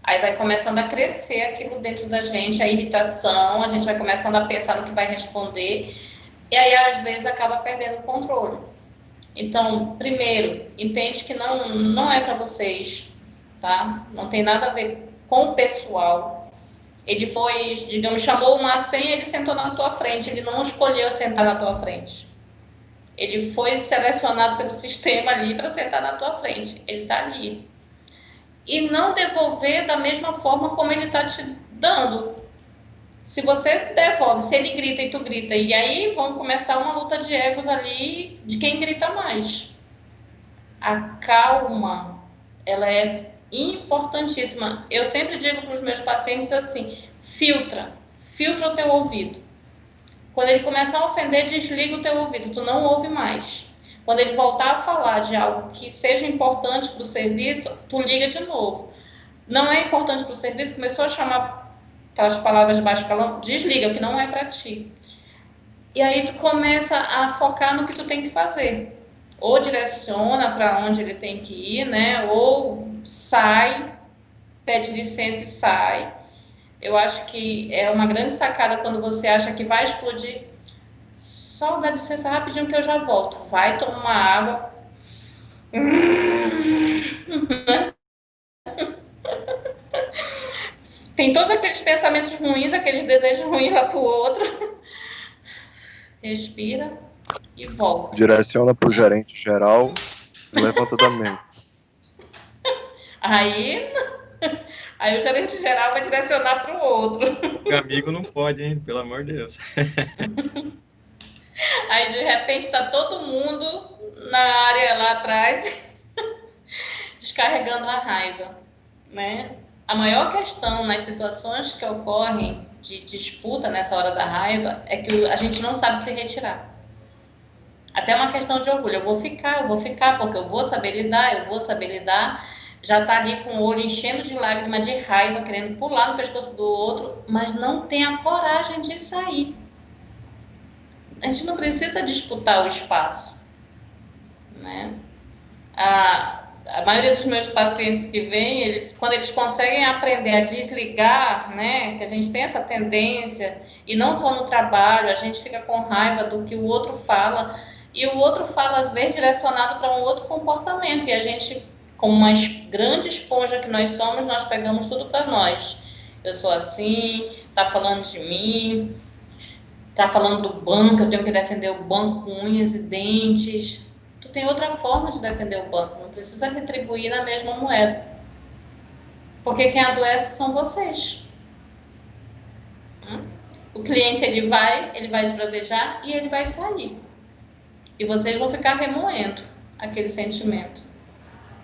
Aí vai começando a crescer aquilo dentro da gente, a irritação, a gente vai começando a pensar no que vai responder, e aí às vezes acaba perdendo o controle. Então, primeiro, entende que não é para vocês, tá? Não tem nada a ver com o pessoal. Ele foi, digamos, chamou uma senha, ele sentou na tua frente, ele não escolheu sentar na tua frente. Ele foi selecionado pelo sistema ali para sentar na tua frente, ele está ali. E não devolver da mesma forma como ele está te dando. Se você devolve, se ele grita e tu grita, e aí vão começar uma luta de egos ali de quem grita mais. A calma, ela é importantíssima. Eu sempre digo para os meus pacientes assim, filtra o teu ouvido. Quando ele começar a ofender, desliga o teu ouvido, tu não ouve mais. Quando ele voltar a falar de algo que seja importante para o serviço, tu liga de novo. Não é importante para o serviço, começou a chamar aquelas palavras de baixo calão, desliga, que não é para ti. E aí tu começa a focar no que tu tem que fazer. Ou direciona para onde ele tem que ir, né? Ou sai, pede licença e sai. Eu acho que é uma grande sacada quando você acha que vai explodir. Só dá licença rapidinho que eu já volto. Vai tomar uma água. Tem todos aqueles pensamentos ruins, aqueles desejos ruins lá pro outro. Respira e volta. Direciona para o gerente geral e levanta da mesa. Aí o gerente geral vai direcionar para o outro. O amigo não pode, hein? Pelo amor de Deus. Aí, de repente, está todo mundo na área lá atrás descarregando a raiva, né? A maior questão nas situações que ocorrem de disputa nessa hora da raiva é que a gente não sabe se retirar. Até uma questão de orgulho. Eu vou ficar, porque eu vou saber lidar. Já está ali com o olho enchendo de lágrima de raiva, querendo pular no pescoço do outro, mas não tem a coragem de sair. A gente não precisa disputar o espaço, né? a maioria dos meus pacientes que vêm, quando eles conseguem aprender a desligar, né, que a gente tem essa tendência, e não só no trabalho, a gente fica com raiva do que o outro fala, e o outro fala, às vezes, direcionado para um outro comportamento, e a gente, como uma grande esponja que nós somos, nós pegamos tudo para nós. Eu sou assim, tá falando de mim, tá falando do banco, eu tenho que defender o banco com unhas e dentes. Tu tem outra forma de defender o banco, não precisa retribuir na mesma moeda. Porque quem adoece são vocês. O cliente, ele vai esbravejar e ele vai sair. E vocês vão ficar remoendo aquele sentimento.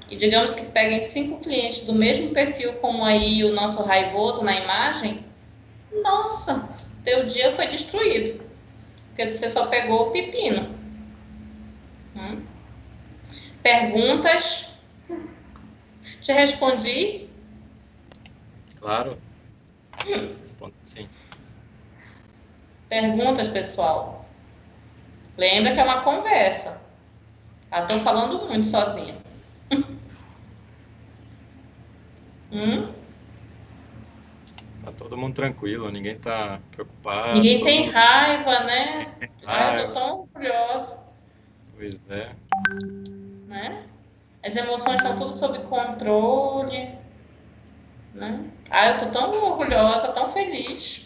E digamos que peguem 5 clientes do mesmo perfil, como aí o nosso raivoso na imagem, nossa, teu dia foi destruído. Porque você só pegou o pepino. Perguntas? Te respondi? Claro. Respondo sim. Perguntas, pessoal? Lembra que é uma conversa. Estou falando muito sozinha. Tá todo mundo tranquilo, ninguém tá preocupado. Ninguém tem raiva, né? Eu tô tão orgulhosa. Pois é. Né? As emoções estão tudo sob controle. Né? Eu tô tão orgulhosa, tão feliz.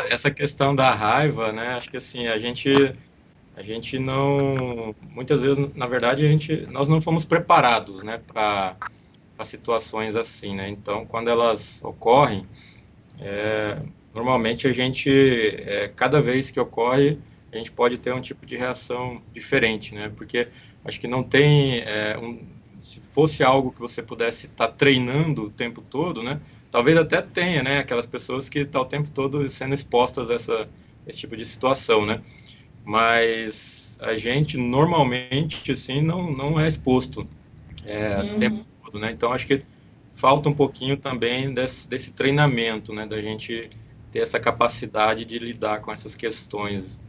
Essa questão da raiva, né? Acho que assim, a gente não, muitas vezes, na verdade, nós não fomos preparados, né, para situações assim, né? Então, quando elas ocorrem, normalmente a gente, cada vez que ocorre, a gente pode ter um tipo de reação diferente, né? Porque acho que não tem, se fosse algo que você pudesse estar treinando o tempo todo, né? Talvez até tenha, né? Aquelas pessoas que estão o tempo todo sendo expostas a esse tipo de situação, né? Mas a gente normalmente, assim, não é exposto o tempo todo, né? Então, acho que falta um pouquinho também desse treinamento, né? Da gente ter essa capacidade de lidar com essas questões.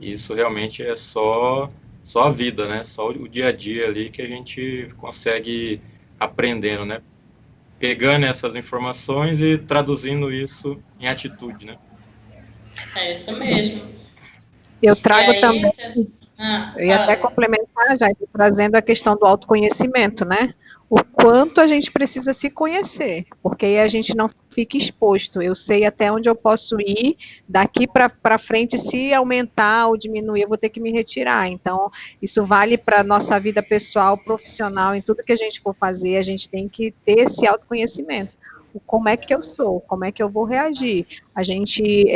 E isso realmente é só a vida, né? Só o dia a dia ali que a gente consegue aprendendo, né? Pegando essas informações e traduzindo isso em atitude, né? É isso mesmo. Eu trago também, eu ia até complementar, já trazendo a questão do autoconhecimento, né? O quanto a gente precisa se conhecer, porque aí a gente não fica exposto. Eu sei até onde eu posso ir, daqui para frente, se aumentar ou diminuir, eu vou ter que me retirar. Então, isso vale para a nossa vida pessoal, profissional, em tudo que a gente for fazer, a gente tem que ter esse autoconhecimento. Como é que eu sou, como é que eu vou reagir. A gente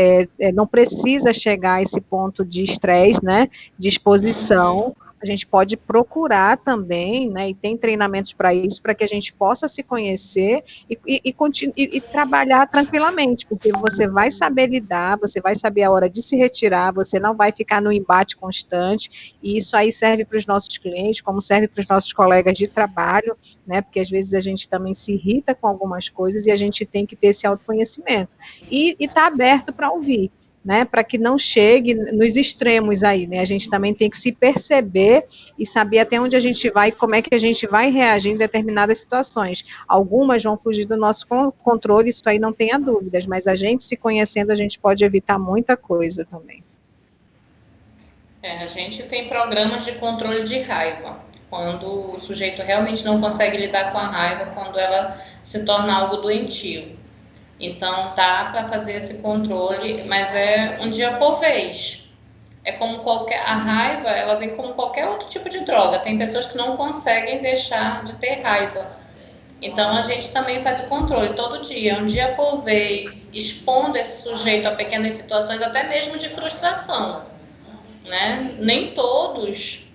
não precisa chegar a esse ponto de estresse, né, de exposição. A gente pode procurar também, né, e tem treinamentos para isso, para que a gente possa se conhecer e trabalhar tranquilamente, porque você vai saber lidar, você vai saber a hora de se retirar, você não vai ficar no embate constante, e isso aí serve para os nossos clientes, como serve para os nossos colegas de trabalho, né, porque às vezes a gente também se irrita com algumas coisas e a gente tem que ter esse autoconhecimento. E está aberto para ouvir, né, para que não chegue nos extremos aí, né, a gente também tem que se perceber e saber até onde a gente vai e como é que a gente vai reagir em determinadas situações. Algumas vão fugir do nosso controle, isso aí não tenha dúvidas, mas a gente se conhecendo, a gente pode evitar muita coisa também. A gente tem programas de controle de raiva, quando o sujeito realmente não consegue lidar com a raiva, quando ela se torna algo doentio. Então, dá para fazer esse controle, mas é um dia por vez. É como a raiva, ela vem como qualquer outro tipo de droga. Tem pessoas que não conseguem deixar de ter raiva. Então, a gente também faz o controle todo dia, um dia por vez, expondo esse sujeito a pequenas situações, até mesmo de frustração, né? Nem todos,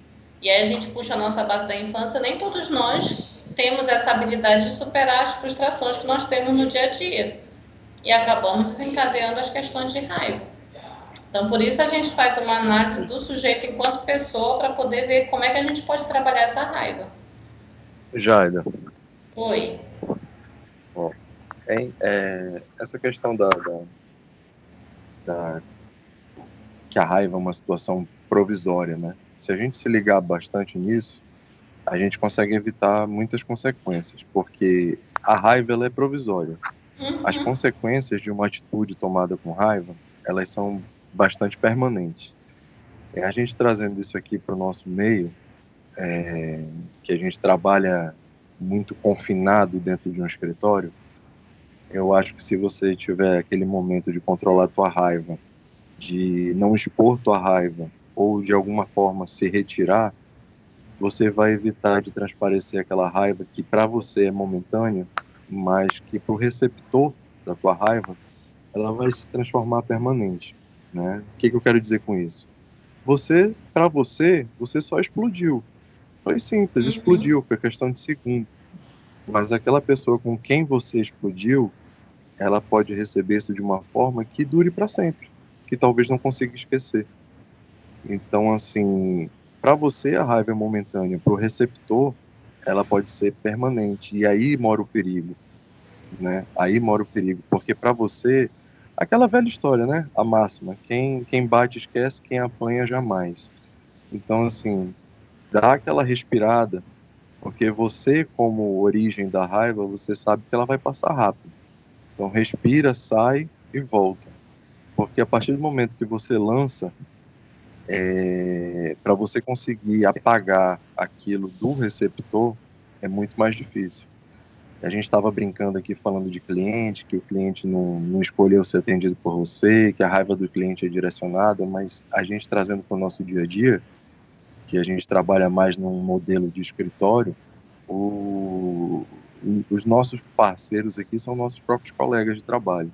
e aí a gente puxa a nossa base da infância, nem todos nós temos essa habilidade de superar as frustrações que nós temos no dia a dia. E acabamos desencadeando as questões de raiva. Então, por isso a gente faz uma análise do sujeito enquanto pessoa para poder ver como é que a gente pode trabalhar essa raiva. Jaida. Oi. Bom, essa questão que a raiva é uma situação provisória, né? Se a gente se ligar bastante nisso, a gente consegue evitar muitas consequências, porque a raiva ela é provisória. As consequências de uma atitude tomada com raiva, elas são bastante permanentes. A gente trazendo isso aqui para o nosso meio, que a gente trabalha muito confinado dentro de um escritório, eu acho que se você tiver aquele momento de controlar a tua raiva, de não expor tua raiva, ou de alguma forma se retirar, você vai evitar de transparecer aquela raiva que para você é momentânea, mas que para o receptor da tua raiva, ela vai se transformar permanente, né? O que eu quero dizer com isso? Para você só explodiu. Foi simples, explodiu, foi questão de segundo. Mas aquela pessoa com quem você explodiu, ela pode receber isso de uma forma que dure para sempre, que talvez não consiga esquecer. Então, assim, para você a raiva é momentânea, para o receptor ela pode ser permanente, e aí mora o perigo, né? Aí mora o perigo, porque para você, aquela velha história, né? A máxima, quem bate esquece, quem apanha jamais. Então, assim, dá aquela respirada, porque você, como origem da raiva, você sabe que ela vai passar rápido. Então, respira, sai e volta. Porque a partir do momento que você lança, para você conseguir apagar aquilo do receptor, é muito mais difícil. A gente estava brincando aqui falando de cliente, que o cliente não escolheu ser atendido por você, que a raiva do cliente é direcionada, mas a gente trazendo para o nosso dia a dia, que a gente trabalha mais num modelo de escritório, os nossos parceiros aqui são nossos próprios colegas de trabalho.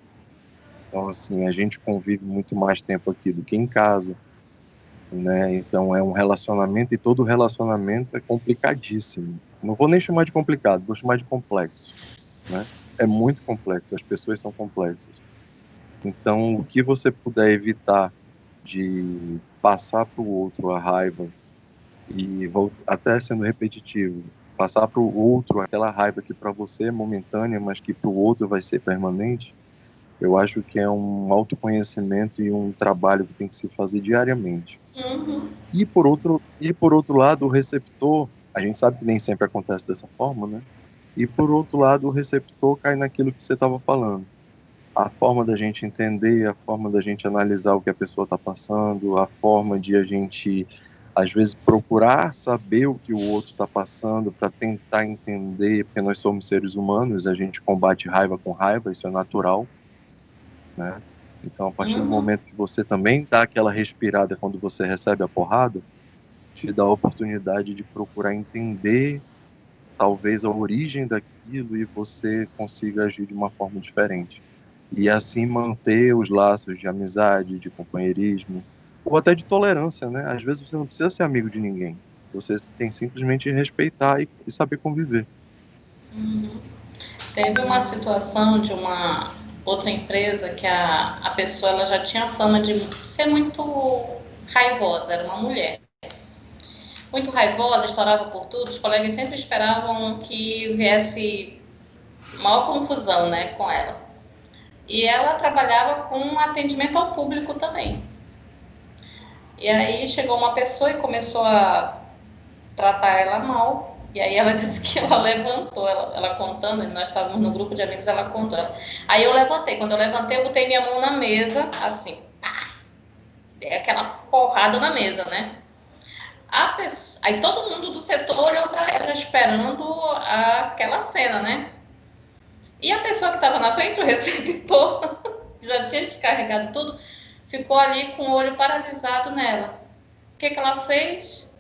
Então, assim, a gente convive muito mais tempo aqui do que em casa, né? Então, é um relacionamento, e todo relacionamento é complicadíssimo. Não vou nem chamar de complicado, vou chamar de complexo, né? É muito complexo, as pessoas são complexas. Então, o que você puder evitar de passar para o outro a raiva, e até sendo repetitivo, passar para o outro aquela raiva que para você é momentânea, mas que para o outro vai ser permanente, eu acho que é um autoconhecimento e um trabalho que tem que se fazer diariamente. E por outro lado, o receptor, a gente sabe que nem sempre acontece dessa forma, né? E por outro lado, o receptor cai naquilo que você estava falando. A forma da gente entender, a forma da gente analisar o que a pessoa está passando, a forma de a gente, às vezes, procurar saber o que o outro está passando para tentar entender, porque nós somos seres humanos, a gente combate raiva com raiva, isso é natural, né? Então, a partir do momento que você também dá aquela respirada quando você recebe a porrada, te dá a oportunidade de procurar entender, talvez, a origem daquilo, e você consiga agir de uma forma diferente. E assim manter os laços de amizade, de companheirismo, ou até de tolerância, né? Às vezes você não precisa ser amigo de ninguém. Você tem simplesmente respeitar e saber conviver. Teve uma situação de uma outra empresa que a pessoa ela já tinha fama de ser muito raivosa, era uma mulher. Muito raivosa, estourava por tudo, os colegas sempre esperavam que viesse maior confusão, né, com ela. E ela trabalhava com atendimento ao público também. E aí chegou uma pessoa e começou a tratar ela mal. E aí ela disse que ela levantou, ela contando, nós estávamos no grupo de amigos, ela contou. Aí eu levantei, quando eu levantei, eu botei minha mão na mesa, assim, pá, dei aquela porrada na mesa, né? Aí todo mundo do setor olhou para ela esperando aquela cena, né? E a pessoa que estava na frente, o receptor, que já tinha descarregado tudo, ficou ali com o olho paralisado nela. O que ela fez?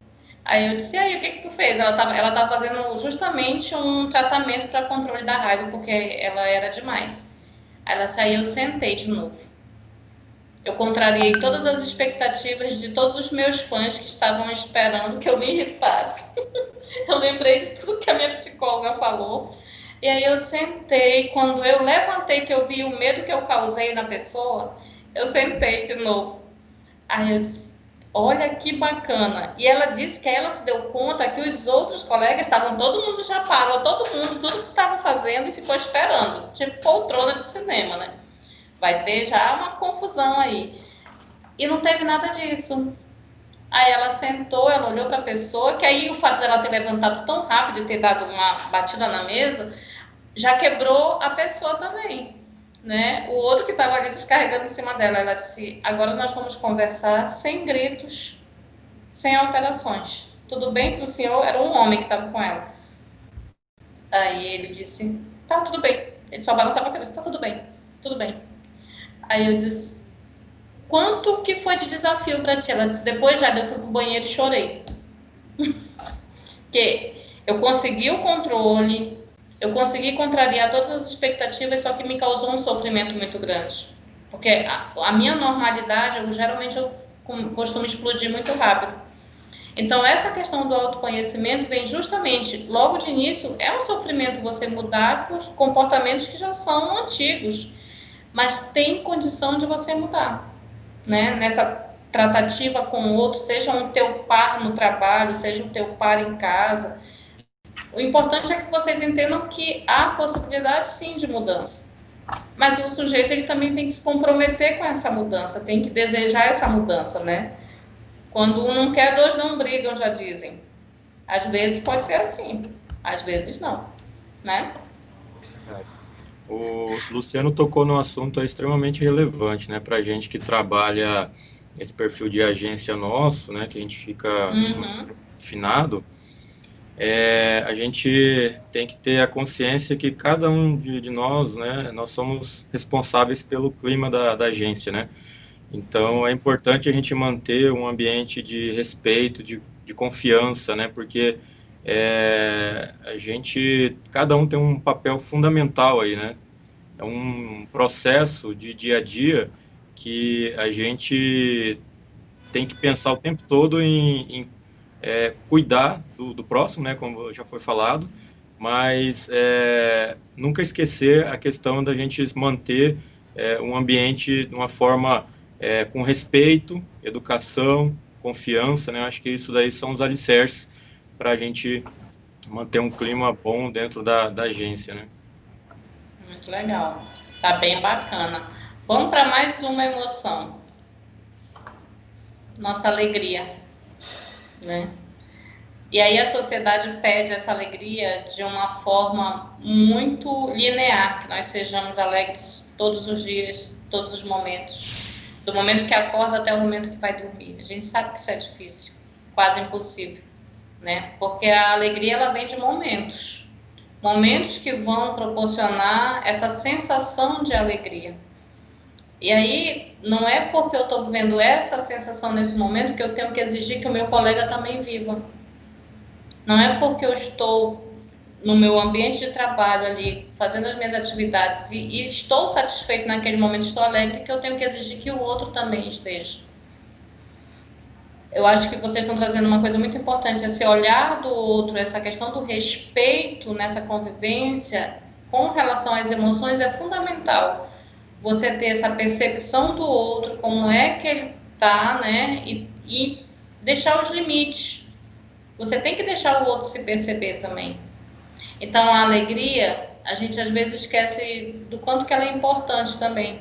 Aí eu disse, e aí, o que tu fez? Ela estava fazendo justamente um tratamento para controle da raiva, porque ela era demais. Aí ela saiu, eu sentei de novo. Eu contrariei todas as expectativas de todos os meus fãs que estavam esperando que eu me irritasse. Eu lembrei de tudo que a minha psicóloga falou. E aí eu sentei, quando eu levantei, que eu vi o medo que eu causei na pessoa, eu sentei de novo. Aí eu disse, olha que bacana. E ela disse que ela se deu conta que os outros colegas estavam, todo mundo já parou, todo mundo, tudo que estava fazendo e ficou esperando. Tipo poltrona de cinema, né? Vai ter já uma confusão aí. E não teve nada disso. Aí ela sentou, ela olhou para a pessoa, que aí o fato dela ter levantado tão rápido e ter dado uma batida na mesa, já quebrou a pessoa também, né? O outro que estava ali descarregando em cima dela, ela disse, agora nós vamos conversar sem gritos, sem alterações. Tudo bem para o senhor? Era um homem que estava com ela. Aí ele disse, tá, tudo bem. Ele só balançava a cabeça, tá, tudo bem, tudo bem. Aí eu disse, quanto que foi de desafio para ti? Ela disse, depois já eu fui pro banheiro e chorei. Porque eu consegui o controle, eu consegui contrariar todas as expectativas, só que me causou um sofrimento muito grande. Porque a minha normalidade, geralmente eu costumo explodir muito rápido. Então, essa questão do autoconhecimento vem justamente, logo de início, é um sofrimento você mudar por comportamentos que já são antigos, mas tem condição de você mudar, né? Nessa tratativa com o outro, seja um teu par no trabalho, seja um teu par em casa. O importante é que vocês entendam que há possibilidade, sim, de mudança. Mas o sujeito, ele também tem que se comprometer com essa mudança, tem que desejar essa mudança, né? Quando um não quer, dois não brigam, já dizem. Às vezes pode ser assim, às vezes não, né? O Luciano tocou num assunto extremamente relevante, né, para a gente que trabalha esse perfil de agência nosso, né, que a gente fica muito afinado. A gente tem que ter a consciência que cada um de nós, né, nós somos responsáveis pelo clima da agência, né? Então, é importante a gente manter um ambiente de respeito, de confiança, né? Porque cada um tem um papel fundamental aí, né? É um processo de dia a dia que a gente tem que pensar o tempo todo em cuidar do próximo, né? Como já foi falado, mas nunca esquecer a questão da gente manter um ambiente de uma forma com respeito, educação, confiança, né? Acho que isso daí são os alicerces para a gente manter um clima bom dentro da agência, né? Muito legal, tá bem bacana. Vamos para mais uma emoção. Nossa alegria, né? E aí a sociedade pede essa alegria de uma forma muito linear, que nós sejamos alegres todos os dias, todos os momentos. Do momento que acorda até o momento que vai dormir. A gente sabe que isso é difícil, quase impossível, né? Porque a alegria, ela vem de momentos. Momentos que vão proporcionar essa sensação de alegria. E aí, não é porque eu estou vivendo essa sensação nesse momento que eu tenho que exigir que o meu colega também viva. Não é porque eu estou no meu ambiente de trabalho ali, fazendo as minhas atividades e estou satisfeito naquele momento, estou alegre, que eu tenho que exigir que o outro também esteja. Eu acho que vocês estão trazendo uma coisa muito importante, esse olhar do outro, essa questão do respeito nessa convivência com relação às emoções é fundamental. Você ter essa percepção do outro, como é que ele está, né, e deixar os limites. Você tem que deixar o outro se perceber também. Então, a alegria, a gente às vezes esquece do quanto que ela é importante também.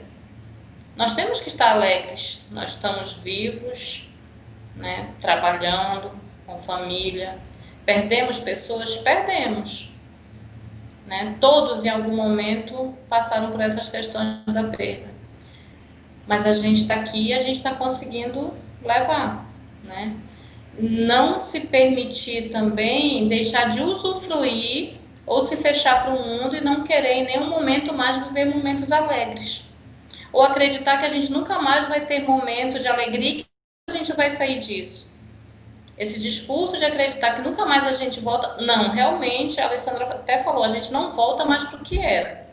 Nós temos que estar alegres, nós estamos vivos, né, trabalhando, com família. Perdemos pessoas? Perdemos. Né? Todos, em algum momento, passaram por essas questões da perda. Mas a gente está aqui e a gente está conseguindo levar, né? Não se permitir também deixar de usufruir ou se fechar para o mundo e não querer em nenhum momento mais viver momentos alegres. Ou acreditar que a gente nunca mais vai ter momento de alegria e que a gente vai sair disso. Esse discurso de acreditar que nunca mais a gente volta... Não, realmente, a Alessandra até falou, a gente não volta mais para o que era.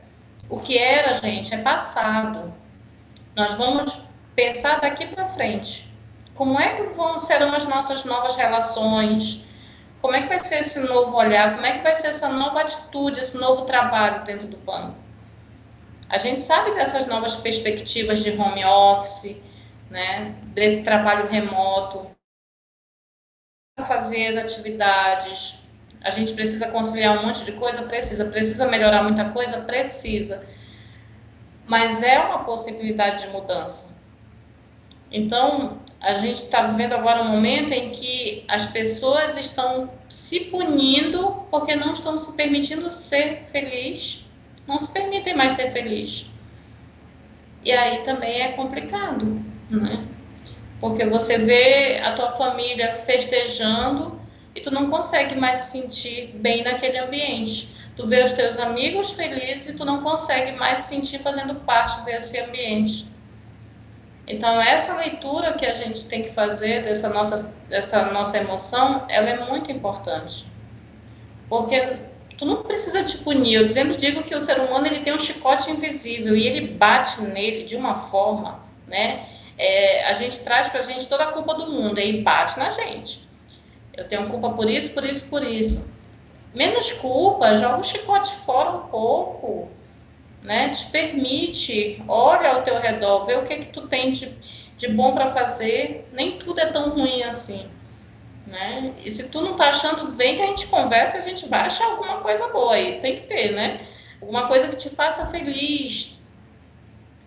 O que era, gente, é passado. Nós vamos pensar daqui para frente. Como é que serão as nossas novas relações? Como é que vai ser esse novo olhar? Como é que vai ser essa nova atitude, esse novo trabalho dentro do banco? A gente sabe dessas novas perspectivas de home office, né? Desse trabalho remoto. Fazer as atividades. A gente precisa conciliar um monte de coisa? Precisa melhorar muita coisa? Precisa. Mas é uma possibilidade de mudança. Então, a gente está vivendo agora um momento em que as pessoas estão se punindo porque não estão se permitindo ser feliz, não se permitem mais ser feliz. E aí também é complicado, né? Porque você vê a tua família festejando e tu não consegue mais se sentir bem naquele ambiente. Tu vê os teus amigos felizes e tu não consegue mais se sentir fazendo parte desse ambiente. Então, essa leitura que a gente tem que fazer dessa nossa emoção, ela é muito importante. Porque tu não precisa te punir. Eu sempre digo que o ser humano ele tem um chicote invisível e ele bate nele de uma forma, né? A gente traz pra gente toda a culpa do mundo e bate na gente. Eu tenho culpa por isso, por isso, por isso. Menos culpa, joga o chicote fora um pouco, né? Te permite, olha ao teu redor, vê o que tu tem de bom para fazer. Nem tudo é tão ruim assim, né? E se tu não tá achando, vem que a gente conversa, a gente vai achar alguma coisa boa aí, tem que ter, né? Alguma coisa que te faça feliz.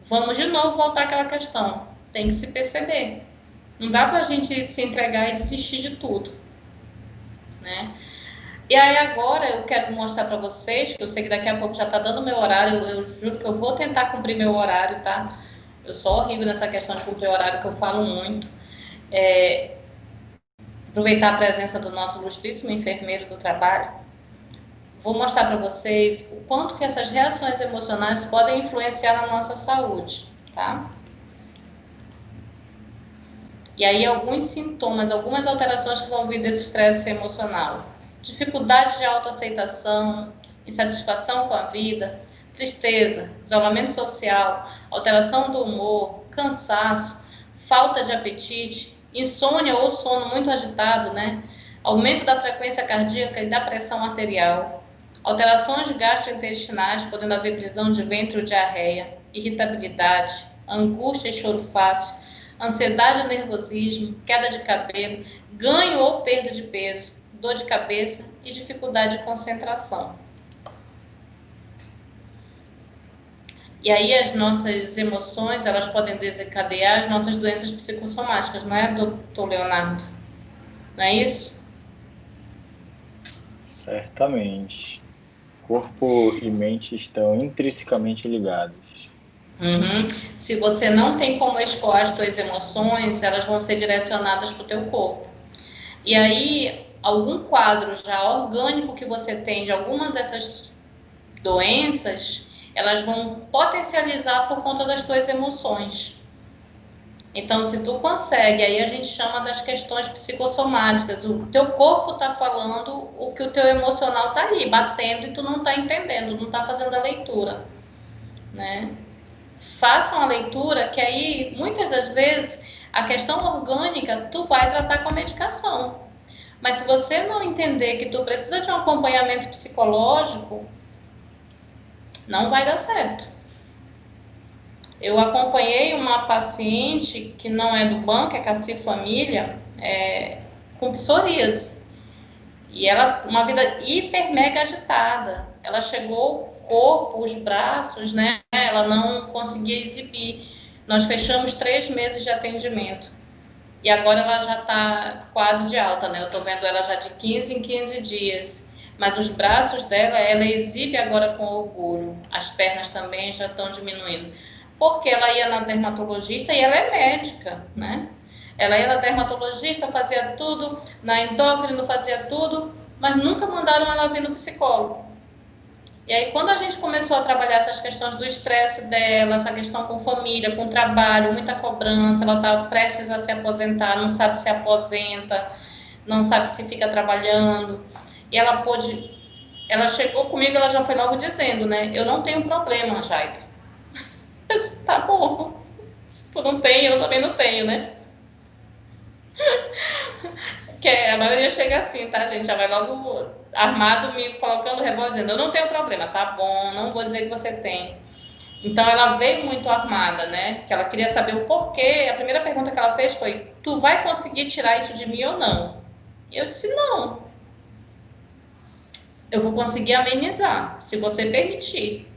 Vamos de novo voltar àquela questão, tem que se perceber. Não dá pra gente se entregar e desistir de tudo, né? E aí agora eu quero mostrar para vocês, que eu sei que daqui a pouco já está dando meu horário, eu juro que eu vou tentar cumprir meu horário, tá? Eu sou horrível nessa questão de cumprir horário, que eu falo muito. Aproveitar a presença do nosso ilustríssimo enfermeiro do trabalho. Vou mostrar para vocês o quanto que essas reações emocionais podem influenciar na nossa saúde, tá? E aí alguns sintomas, algumas alterações que vão vir desse estresse emocional. Dificuldade de autoaceitação, insatisfação com a vida, tristeza, isolamento social, alteração do humor, cansaço, falta de apetite, insônia ou sono muito agitado, né? Aumento da frequência cardíaca e da pressão arterial, alterações gastrointestinais, podendo haver prisão de ventre ou diarreia, irritabilidade, angústia e choro fácil, ansiedade e nervosismo, queda de cabelo, ganho ou perda de peso, dor de cabeça e dificuldade de concentração. E aí as nossas emoções, elas podem desencadear as nossas doenças psicossomáticas, não é, doutor Leonardo? Não é isso? Certamente. Corpo e mente estão intrinsecamente ligados. Se você não tem como expor as tuas emoções, elas vão ser direcionadas para o teu corpo. E aí, algum quadro já orgânico que você tem de alguma dessas doenças, elas vão potencializar por conta das tuas emoções. Então, se tu consegue, aí a gente chama das questões psicossomáticas. O teu corpo está falando o que o teu emocional está ali, batendo, e tu não está entendendo, não está fazendo a leitura, né? Façam a leitura, que aí, muitas das vezes, a questão orgânica, tu vai tratar com a medicação. Mas se você não entender que tu precisa de um acompanhamento psicológico, não vai dar certo. Eu acompanhei uma paciente que não é do banco, é Cassi Família, com psoríase. E ela, uma vida hiper mega agitada. Ela chegou, o corpo, os braços, né? Ela não conseguia exibir. Nós fechamos 3 meses de atendimento. E agora ela já está quase de alta, né? Eu estou vendo ela já de 15 em 15 dias. Mas os braços dela, ela exibe agora com orgulho. As pernas também já estão diminuindo. Porque ela ia na dermatologista e ela é médica, né? Ela ia na dermatologista, fazia tudo, na endócrino fazia tudo, mas nunca mandaram ela vir no psicólogo. E aí, quando a gente começou a trabalhar essas questões do estresse dela, essa questão com família, com trabalho, muita cobrança, ela está prestes a se aposentar, não sabe se aposenta, não sabe se fica trabalhando. E ela chegou comigo, ela já foi logo dizendo, né? Eu não tenho problema, Jaida. Eu disse, tá bom. Se tu não tem, eu também não tenho, né? Que a maioria chega assim, tá, gente? Já vai logo armado, me colocando o revólver, dizendo, eu não tenho problema, tá bom, não vou dizer que você tem. Então, ela veio muito armada, né? Que ela queria saber o porquê. A primeira pergunta que ela fez foi, tu vai conseguir tirar isso de mim ou não? E eu disse, não. Eu vou conseguir amenizar, se você permitir.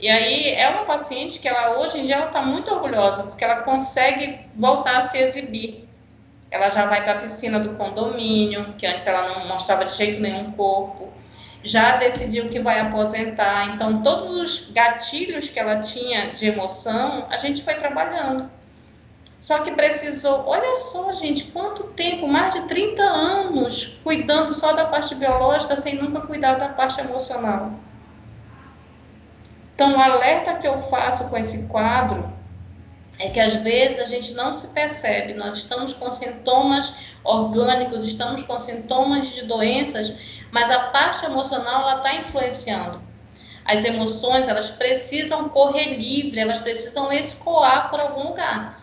E aí é uma paciente que ela hoje em dia ela está muito orgulhosa, porque ela consegue voltar a se exibir. Ela já vai para a piscina do condomínio, que antes ela não mostrava de jeito nenhum corpo. Já decidiu que vai aposentar. Então, todos os gatilhos que ela tinha de emoção, a gente foi trabalhando. Só que precisou, olha só, gente, quanto tempo, mais de 30 anos, cuidando só da parte biológica, sem nunca cuidar da parte emocional. Então, o alerta que eu faço com esse quadro é que às vezes a gente não se percebe, nós estamos com sintomas orgânicos, estamos com sintomas de doenças, mas a parte emocional ela está influenciando. As emoções, elas precisam correr livre, elas precisam escoar por algum lugar.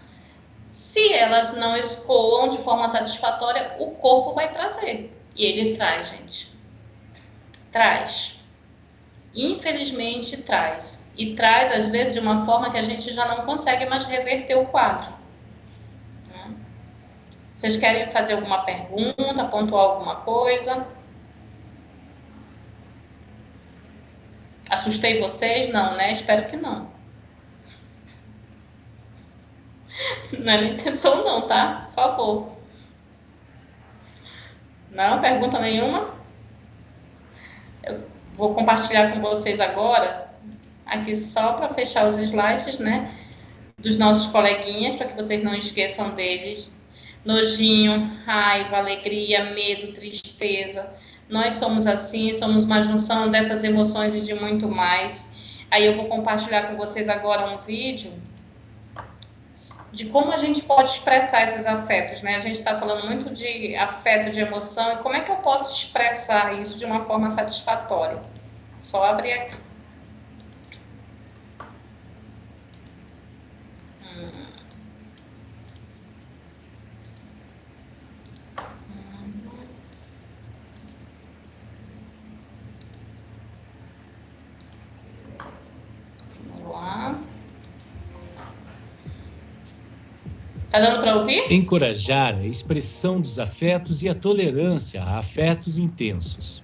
Se elas não escoam de forma satisfatória, o corpo vai trazer. E ele traz, gente. Traz. Infelizmente, traz. E traz, às vezes, de uma forma que a gente já não consegue mais reverter o quadro. Vocês querem fazer alguma pergunta, pontuar alguma coisa? Assustei vocês? Não, né? Espero que não. Não é minha intenção não, tá? Por favor. Não? Pergunta nenhuma? Eu vou compartilhar com vocês agora, aqui só para fechar os slides, né? Dos nossos coleguinhas, para que vocês não esqueçam deles. Nojinho, raiva, alegria, medo, tristeza. Nós somos assim, somos uma junção dessas emoções e de muito mais. Aí eu vou compartilhar com vocês agora um vídeo de como a gente pode expressar esses afetos, né? A gente está falando muito de afeto, de emoção, e como é que eu posso expressar isso de uma forma satisfatória? Só abrir aqui. Vamos lá. Tá dando para ouvir? Encorajar a expressão dos afetos e a tolerância a afetos intensos.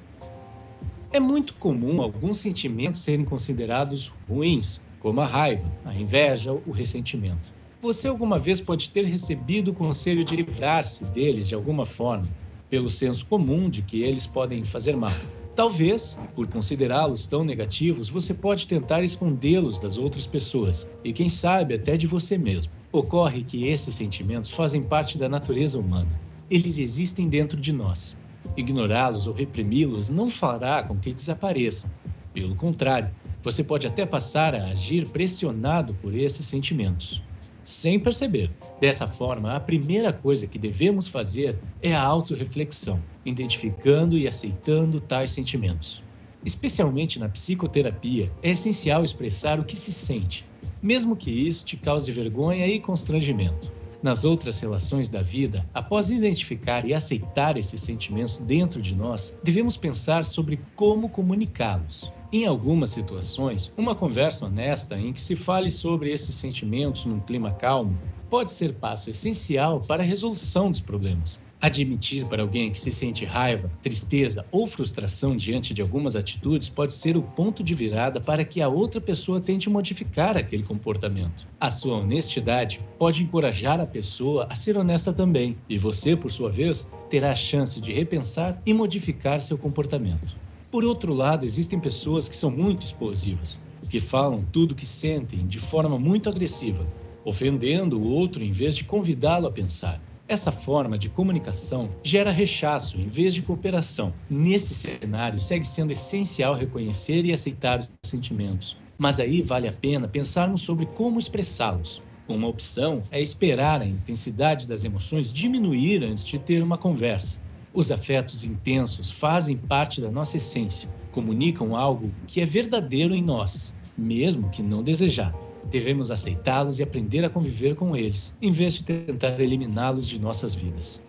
É muito comum alguns sentimentos serem considerados ruins, como a raiva, a inveja, o ressentimento. Você alguma vez pode ter recebido o conselho de livrar-se deles de alguma forma, pelo senso comum de que eles podem fazer mal. Talvez, por considerá-los tão negativos, você pode tentar escondê-los das outras pessoas e, quem sabe, até de você mesmo. Ocorre que esses sentimentos fazem parte da natureza humana. Eles existem dentro de nós. Ignorá-los ou reprimi-los não fará com que desapareçam. Pelo contrário, você pode até passar a agir pressionado por esses sentimentos, sem perceber. Dessa forma, a primeira coisa que devemos fazer é a autorreflexão, identificando e aceitando tais sentimentos. Especialmente na psicoterapia, é essencial expressar o que se sente, mesmo que isso te cause vergonha e constrangimento. Nas outras relações da vida, após identificar e aceitar esses sentimentos dentro de nós, devemos pensar sobre como comunicá-los. Em algumas situações, uma conversa honesta em que se fale sobre esses sentimentos num clima calmo pode ser passo essencial para a resolução dos problemas. Admitir para alguém que se sente raiva, tristeza ou frustração diante de algumas atitudes pode ser o ponto de virada para que a outra pessoa tente modificar aquele comportamento. A sua honestidade pode encorajar a pessoa a ser honesta também, e você, por sua vez, terá a chance de repensar e modificar seu comportamento. Por outro lado, existem pessoas que são muito explosivas, que falam tudo o que sentem de forma muito agressiva, ofendendo o outro em vez de convidá-lo a pensar. Essa forma de comunicação gera rechaço em vez de cooperação. Nesse cenário, segue sendo essencial reconhecer e aceitar os sentimentos. Mas aí vale a pena pensarmos sobre como expressá-los. Uma opção é esperar a intensidade das emoções diminuir antes de ter uma conversa. Os afetos intensos fazem parte da nossa essência, comunicam algo que é verdadeiro em nós, mesmo que não desejado. Devemos aceitá-los e aprender a conviver com eles, em vez de tentar eliminá-los de nossas vidas.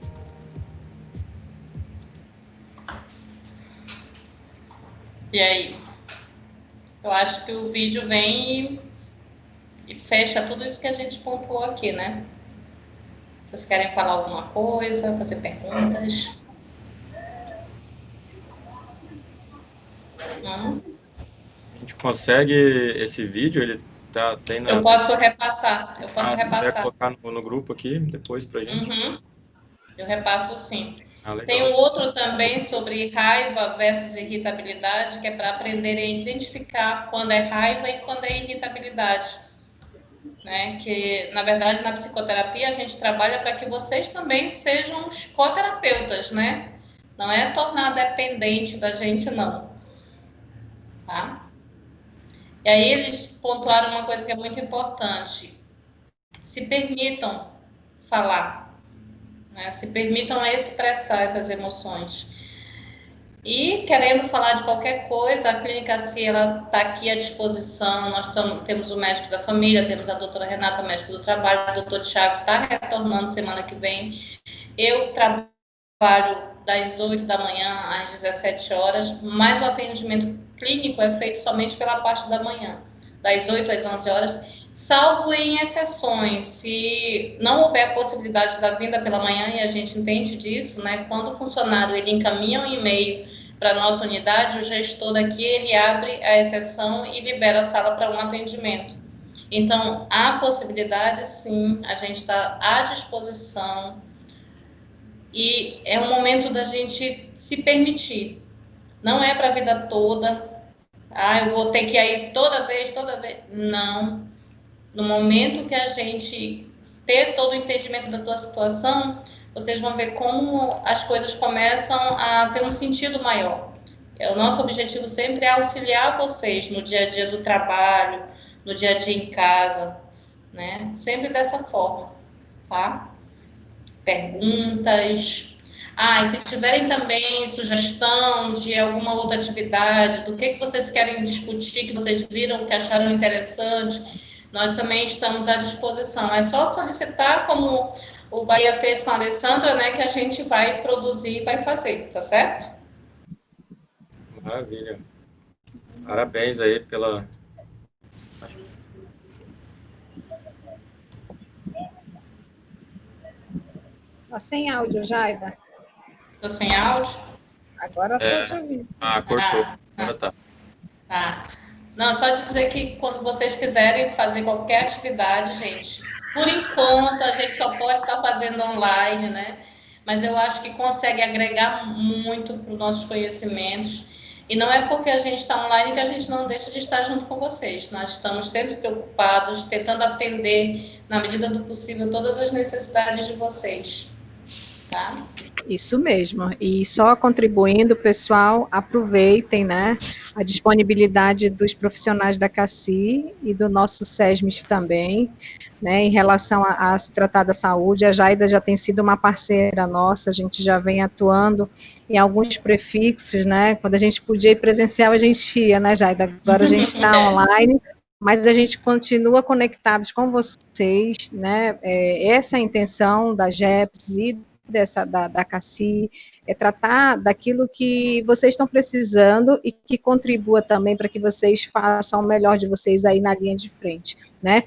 E aí? Eu acho que o vídeo vem e fecha tudo isso que a gente pontuou aqui, né? Vocês querem falar alguma coisa, fazer perguntas? gente consegue esse vídeo, ele tem na... Eu posso repassar, Vai colocar no grupo aqui, depois pra gente. Eu repasso sim. Legal. Tem um outro também sobre raiva versus irritabilidade, que é para aprender a identificar quando é raiva e quando é irritabilidade. Né? Que, na verdade, na psicoterapia, a gente trabalha para que vocês também sejam os coterapeutas, né? Não é tornar dependente da gente, não. Tá? E aí eles pontuaram uma coisa que é muito importante. Se permitam falar, né? Se permitam expressar essas emoções. E, querendo falar de qualquer coisa, a Clínica CI está aqui à disposição. Nós temos o médico da família, temos a doutora Renata, médico do trabalho, o doutor Tiago está retornando semana que vem. Eu trabalho das 8 da manhã às 17 horas, mas o atendimento clínico é feito somente pela parte da manhã, das 8 às 11 horas, salvo em exceções, se não houver a possibilidade da vinda pela manhã, e a gente entende disso, né? Quando o funcionário ele encaminha um e-mail para a nossa unidade, o gestor daqui ele abre a exceção e libera a sala para um atendimento. Então, há possibilidade, sim, a gente está à disposição. E é um momento da gente se permitir. Não é para a vida toda. Eu vou ter que ir toda vez. Não. No momento que a gente ter todo o entendimento da tua situação, vocês vão ver como as coisas começam a ter um sentido maior. O nosso objetivo sempre é auxiliar vocês no dia a dia do trabalho, no dia a dia em casa, né? Sempre dessa forma, tá? Perguntas. E se tiverem também sugestão de alguma outra atividade, do que vocês querem discutir, que vocês viram, que acharam interessante, nós também estamos à disposição. É só solicitar, como o Bahia fez com a Alessandra, né, que a gente vai produzir e vai fazer, tá certo? Maravilha. Parabéns aí pela... Tá sem áudio, Jaida. Tô sem áudio? Agora tô te ouvindo. Cortou. Agora tá. Não, só dizer que quando vocês quiserem fazer qualquer atividade, gente, por enquanto a gente só pode estar fazendo online, né? Mas eu acho que consegue agregar muito para os nossos conhecimentos. E não é porque a gente está online que a gente não deixa de estar junto com vocês. Nós estamos sempre preocupados, tentando atender, na medida do possível, todas as necessidades de vocês. Tá? Isso mesmo. E só contribuindo, pessoal, aproveitem, né, a disponibilidade dos profissionais da CACI e do nosso SESMIT também, né, em relação a se tratar da saúde. A Jaida já tem sido uma parceira nossa, a gente já vem atuando em alguns prefixos, né, quando a gente podia ir presencial, a gente ia, né, Jaida? Agora a gente está online, mas a gente continua conectados com vocês, né, essa é a intenção da GEPS e da CACI, é tratar daquilo que vocês estão precisando e que contribua também para que vocês façam o melhor de vocês aí na linha de frente, né?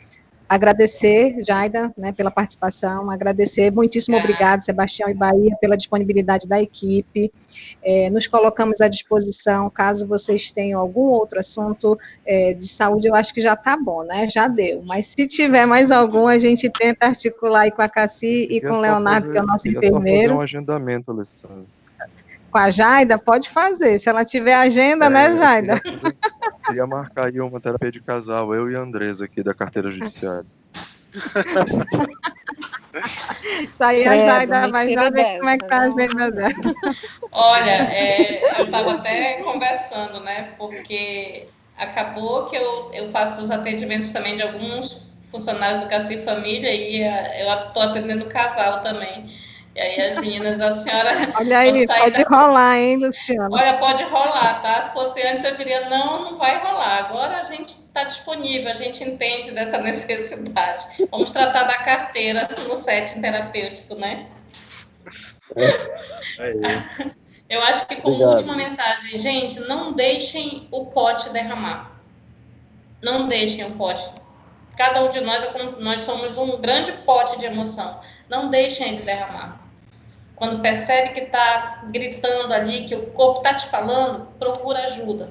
Agradecer, Jaida, né, pela participação, agradecer, muitíssimo obrigado, Sebastião e Bahia, pela disponibilidade da equipe, nos colocamos à disposição, caso vocês tenham algum outro assunto de saúde, eu acho que já está bom, né, já deu, mas se tiver mais algum, a gente tenta articular aí com a Cassi e com o Leonardo, que é o nosso enfermeiro. Só fazer um agendamento, Alessandra. Com a Jaida, pode fazer, se ela tiver agenda, né, Jaida? Queria marcar aí uma terapia de casal, eu e a Andresa aqui da carteira judiciária. Isso aí a Jaida vai já ver como é que tá a agenda dela. Olha, eu estava até conversando, né, porque acabou que eu faço os atendimentos também de alguns funcionários do CACI Família e eu estou atendendo casal também. E aí as meninas, a senhora... Olha aí, pode rolar, hein, Luciana? Olha, pode rolar, tá? Se fosse antes eu diria, não vai rolar. Agora a gente está disponível, a gente entende dessa necessidade. Vamos tratar da carteira no setting terapêutico, né? Eu acho que como última mensagem, gente, não deixem o pote derramar. Não deixem o pote. Cada um de nós somos um grande pote de emoção. Não deixem ele derramar. Quando percebe que está gritando ali, que o corpo está te falando, procura ajuda.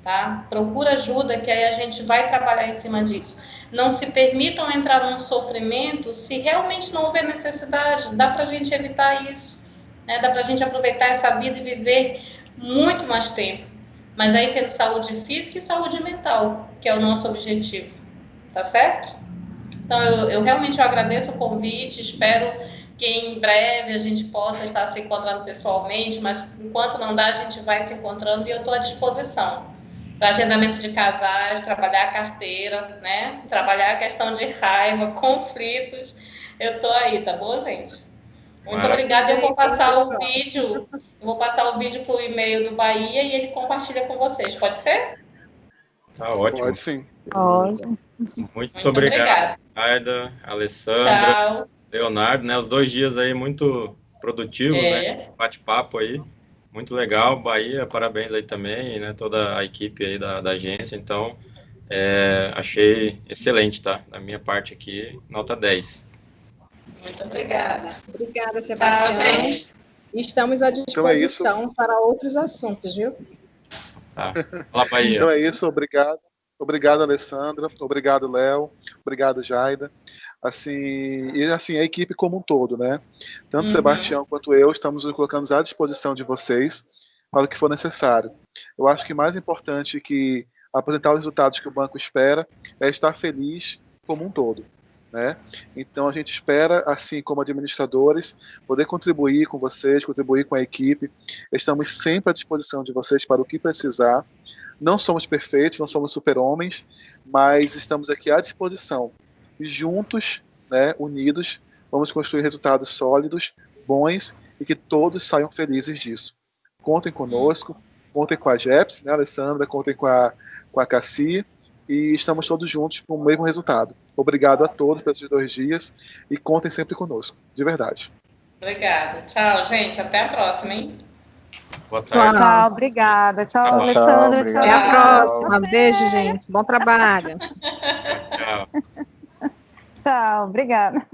tá? Procura ajuda, que aí a gente vai trabalhar em cima disso. Não se permitam entrar num sofrimento se realmente não houver necessidade. Dá para a gente evitar isso, né? Dá para a gente aproveitar essa vida e viver muito mais tempo. Mas aí tendo saúde física e saúde mental, que é o nosso objetivo, tá certo? Então, eu realmente agradeço o convite, espero que em breve a gente possa estar se encontrando pessoalmente, mas enquanto não dá, a gente vai se encontrando e eu estou à disposição. Para agendamento de casais, trabalhar a carteira, né? Trabalhar a questão de raiva, conflitos, eu estou aí, tá bom, gente? Muito obrigada. Eu vou passar o vídeo, para o e-mail do Bahia e ele compartilha com vocês. Pode ser? Tá ótimo. Pode sim. Ótimo. Muito obrigado. Aida, Alessandra, Tchau. Leonardo, né? Os 2 dias aí muito produtivos, né? Esse bate-papo aí. Muito legal, Bahia, parabéns aí também, né? Toda a equipe aí da agência. Então, achei excelente, tá? Da minha parte aqui, nota 10. Muito obrigada. Obrigada, Sebastião. Tchau, estamos à disposição para outros assuntos, viu? Tá. Fala, Bahia. Então é isso, obrigado. Obrigado, Alessandra. Obrigado, Léo. Obrigado, Jaida. Assim, a equipe como um todo, né? Tanto Sebastião quanto eu estamos nos colocando à disposição de vocês para o que for necessário. Eu acho que mais importante que apresentar os resultados que o banco espera é estar feliz como um todo, né? Então a gente espera, assim como administradores, poder contribuir com vocês, contribuir com a equipe. Estamos sempre à disposição de vocês para o que precisar. Não somos perfeitos, não somos super-homens, mas estamos aqui à disposição. E juntos, né, unidos, vamos construir resultados sólidos, bons e que todos saiam felizes disso. Contem conosco, contem com a Jeps, né, Alessandra, contem com a Cassi, e estamos todos juntos com o mesmo resultado. Obrigado a todos por esses 2 dias e contem sempre conosco, de verdade. Obrigada. Tchau, gente. Até a próxima, hein? Boa tarde. Tchau, obrigada. Tchau, Alessandra. Tchau. Até a próxima. Beijo, gente. Bom trabalho. Tchau. Tchau, obrigada.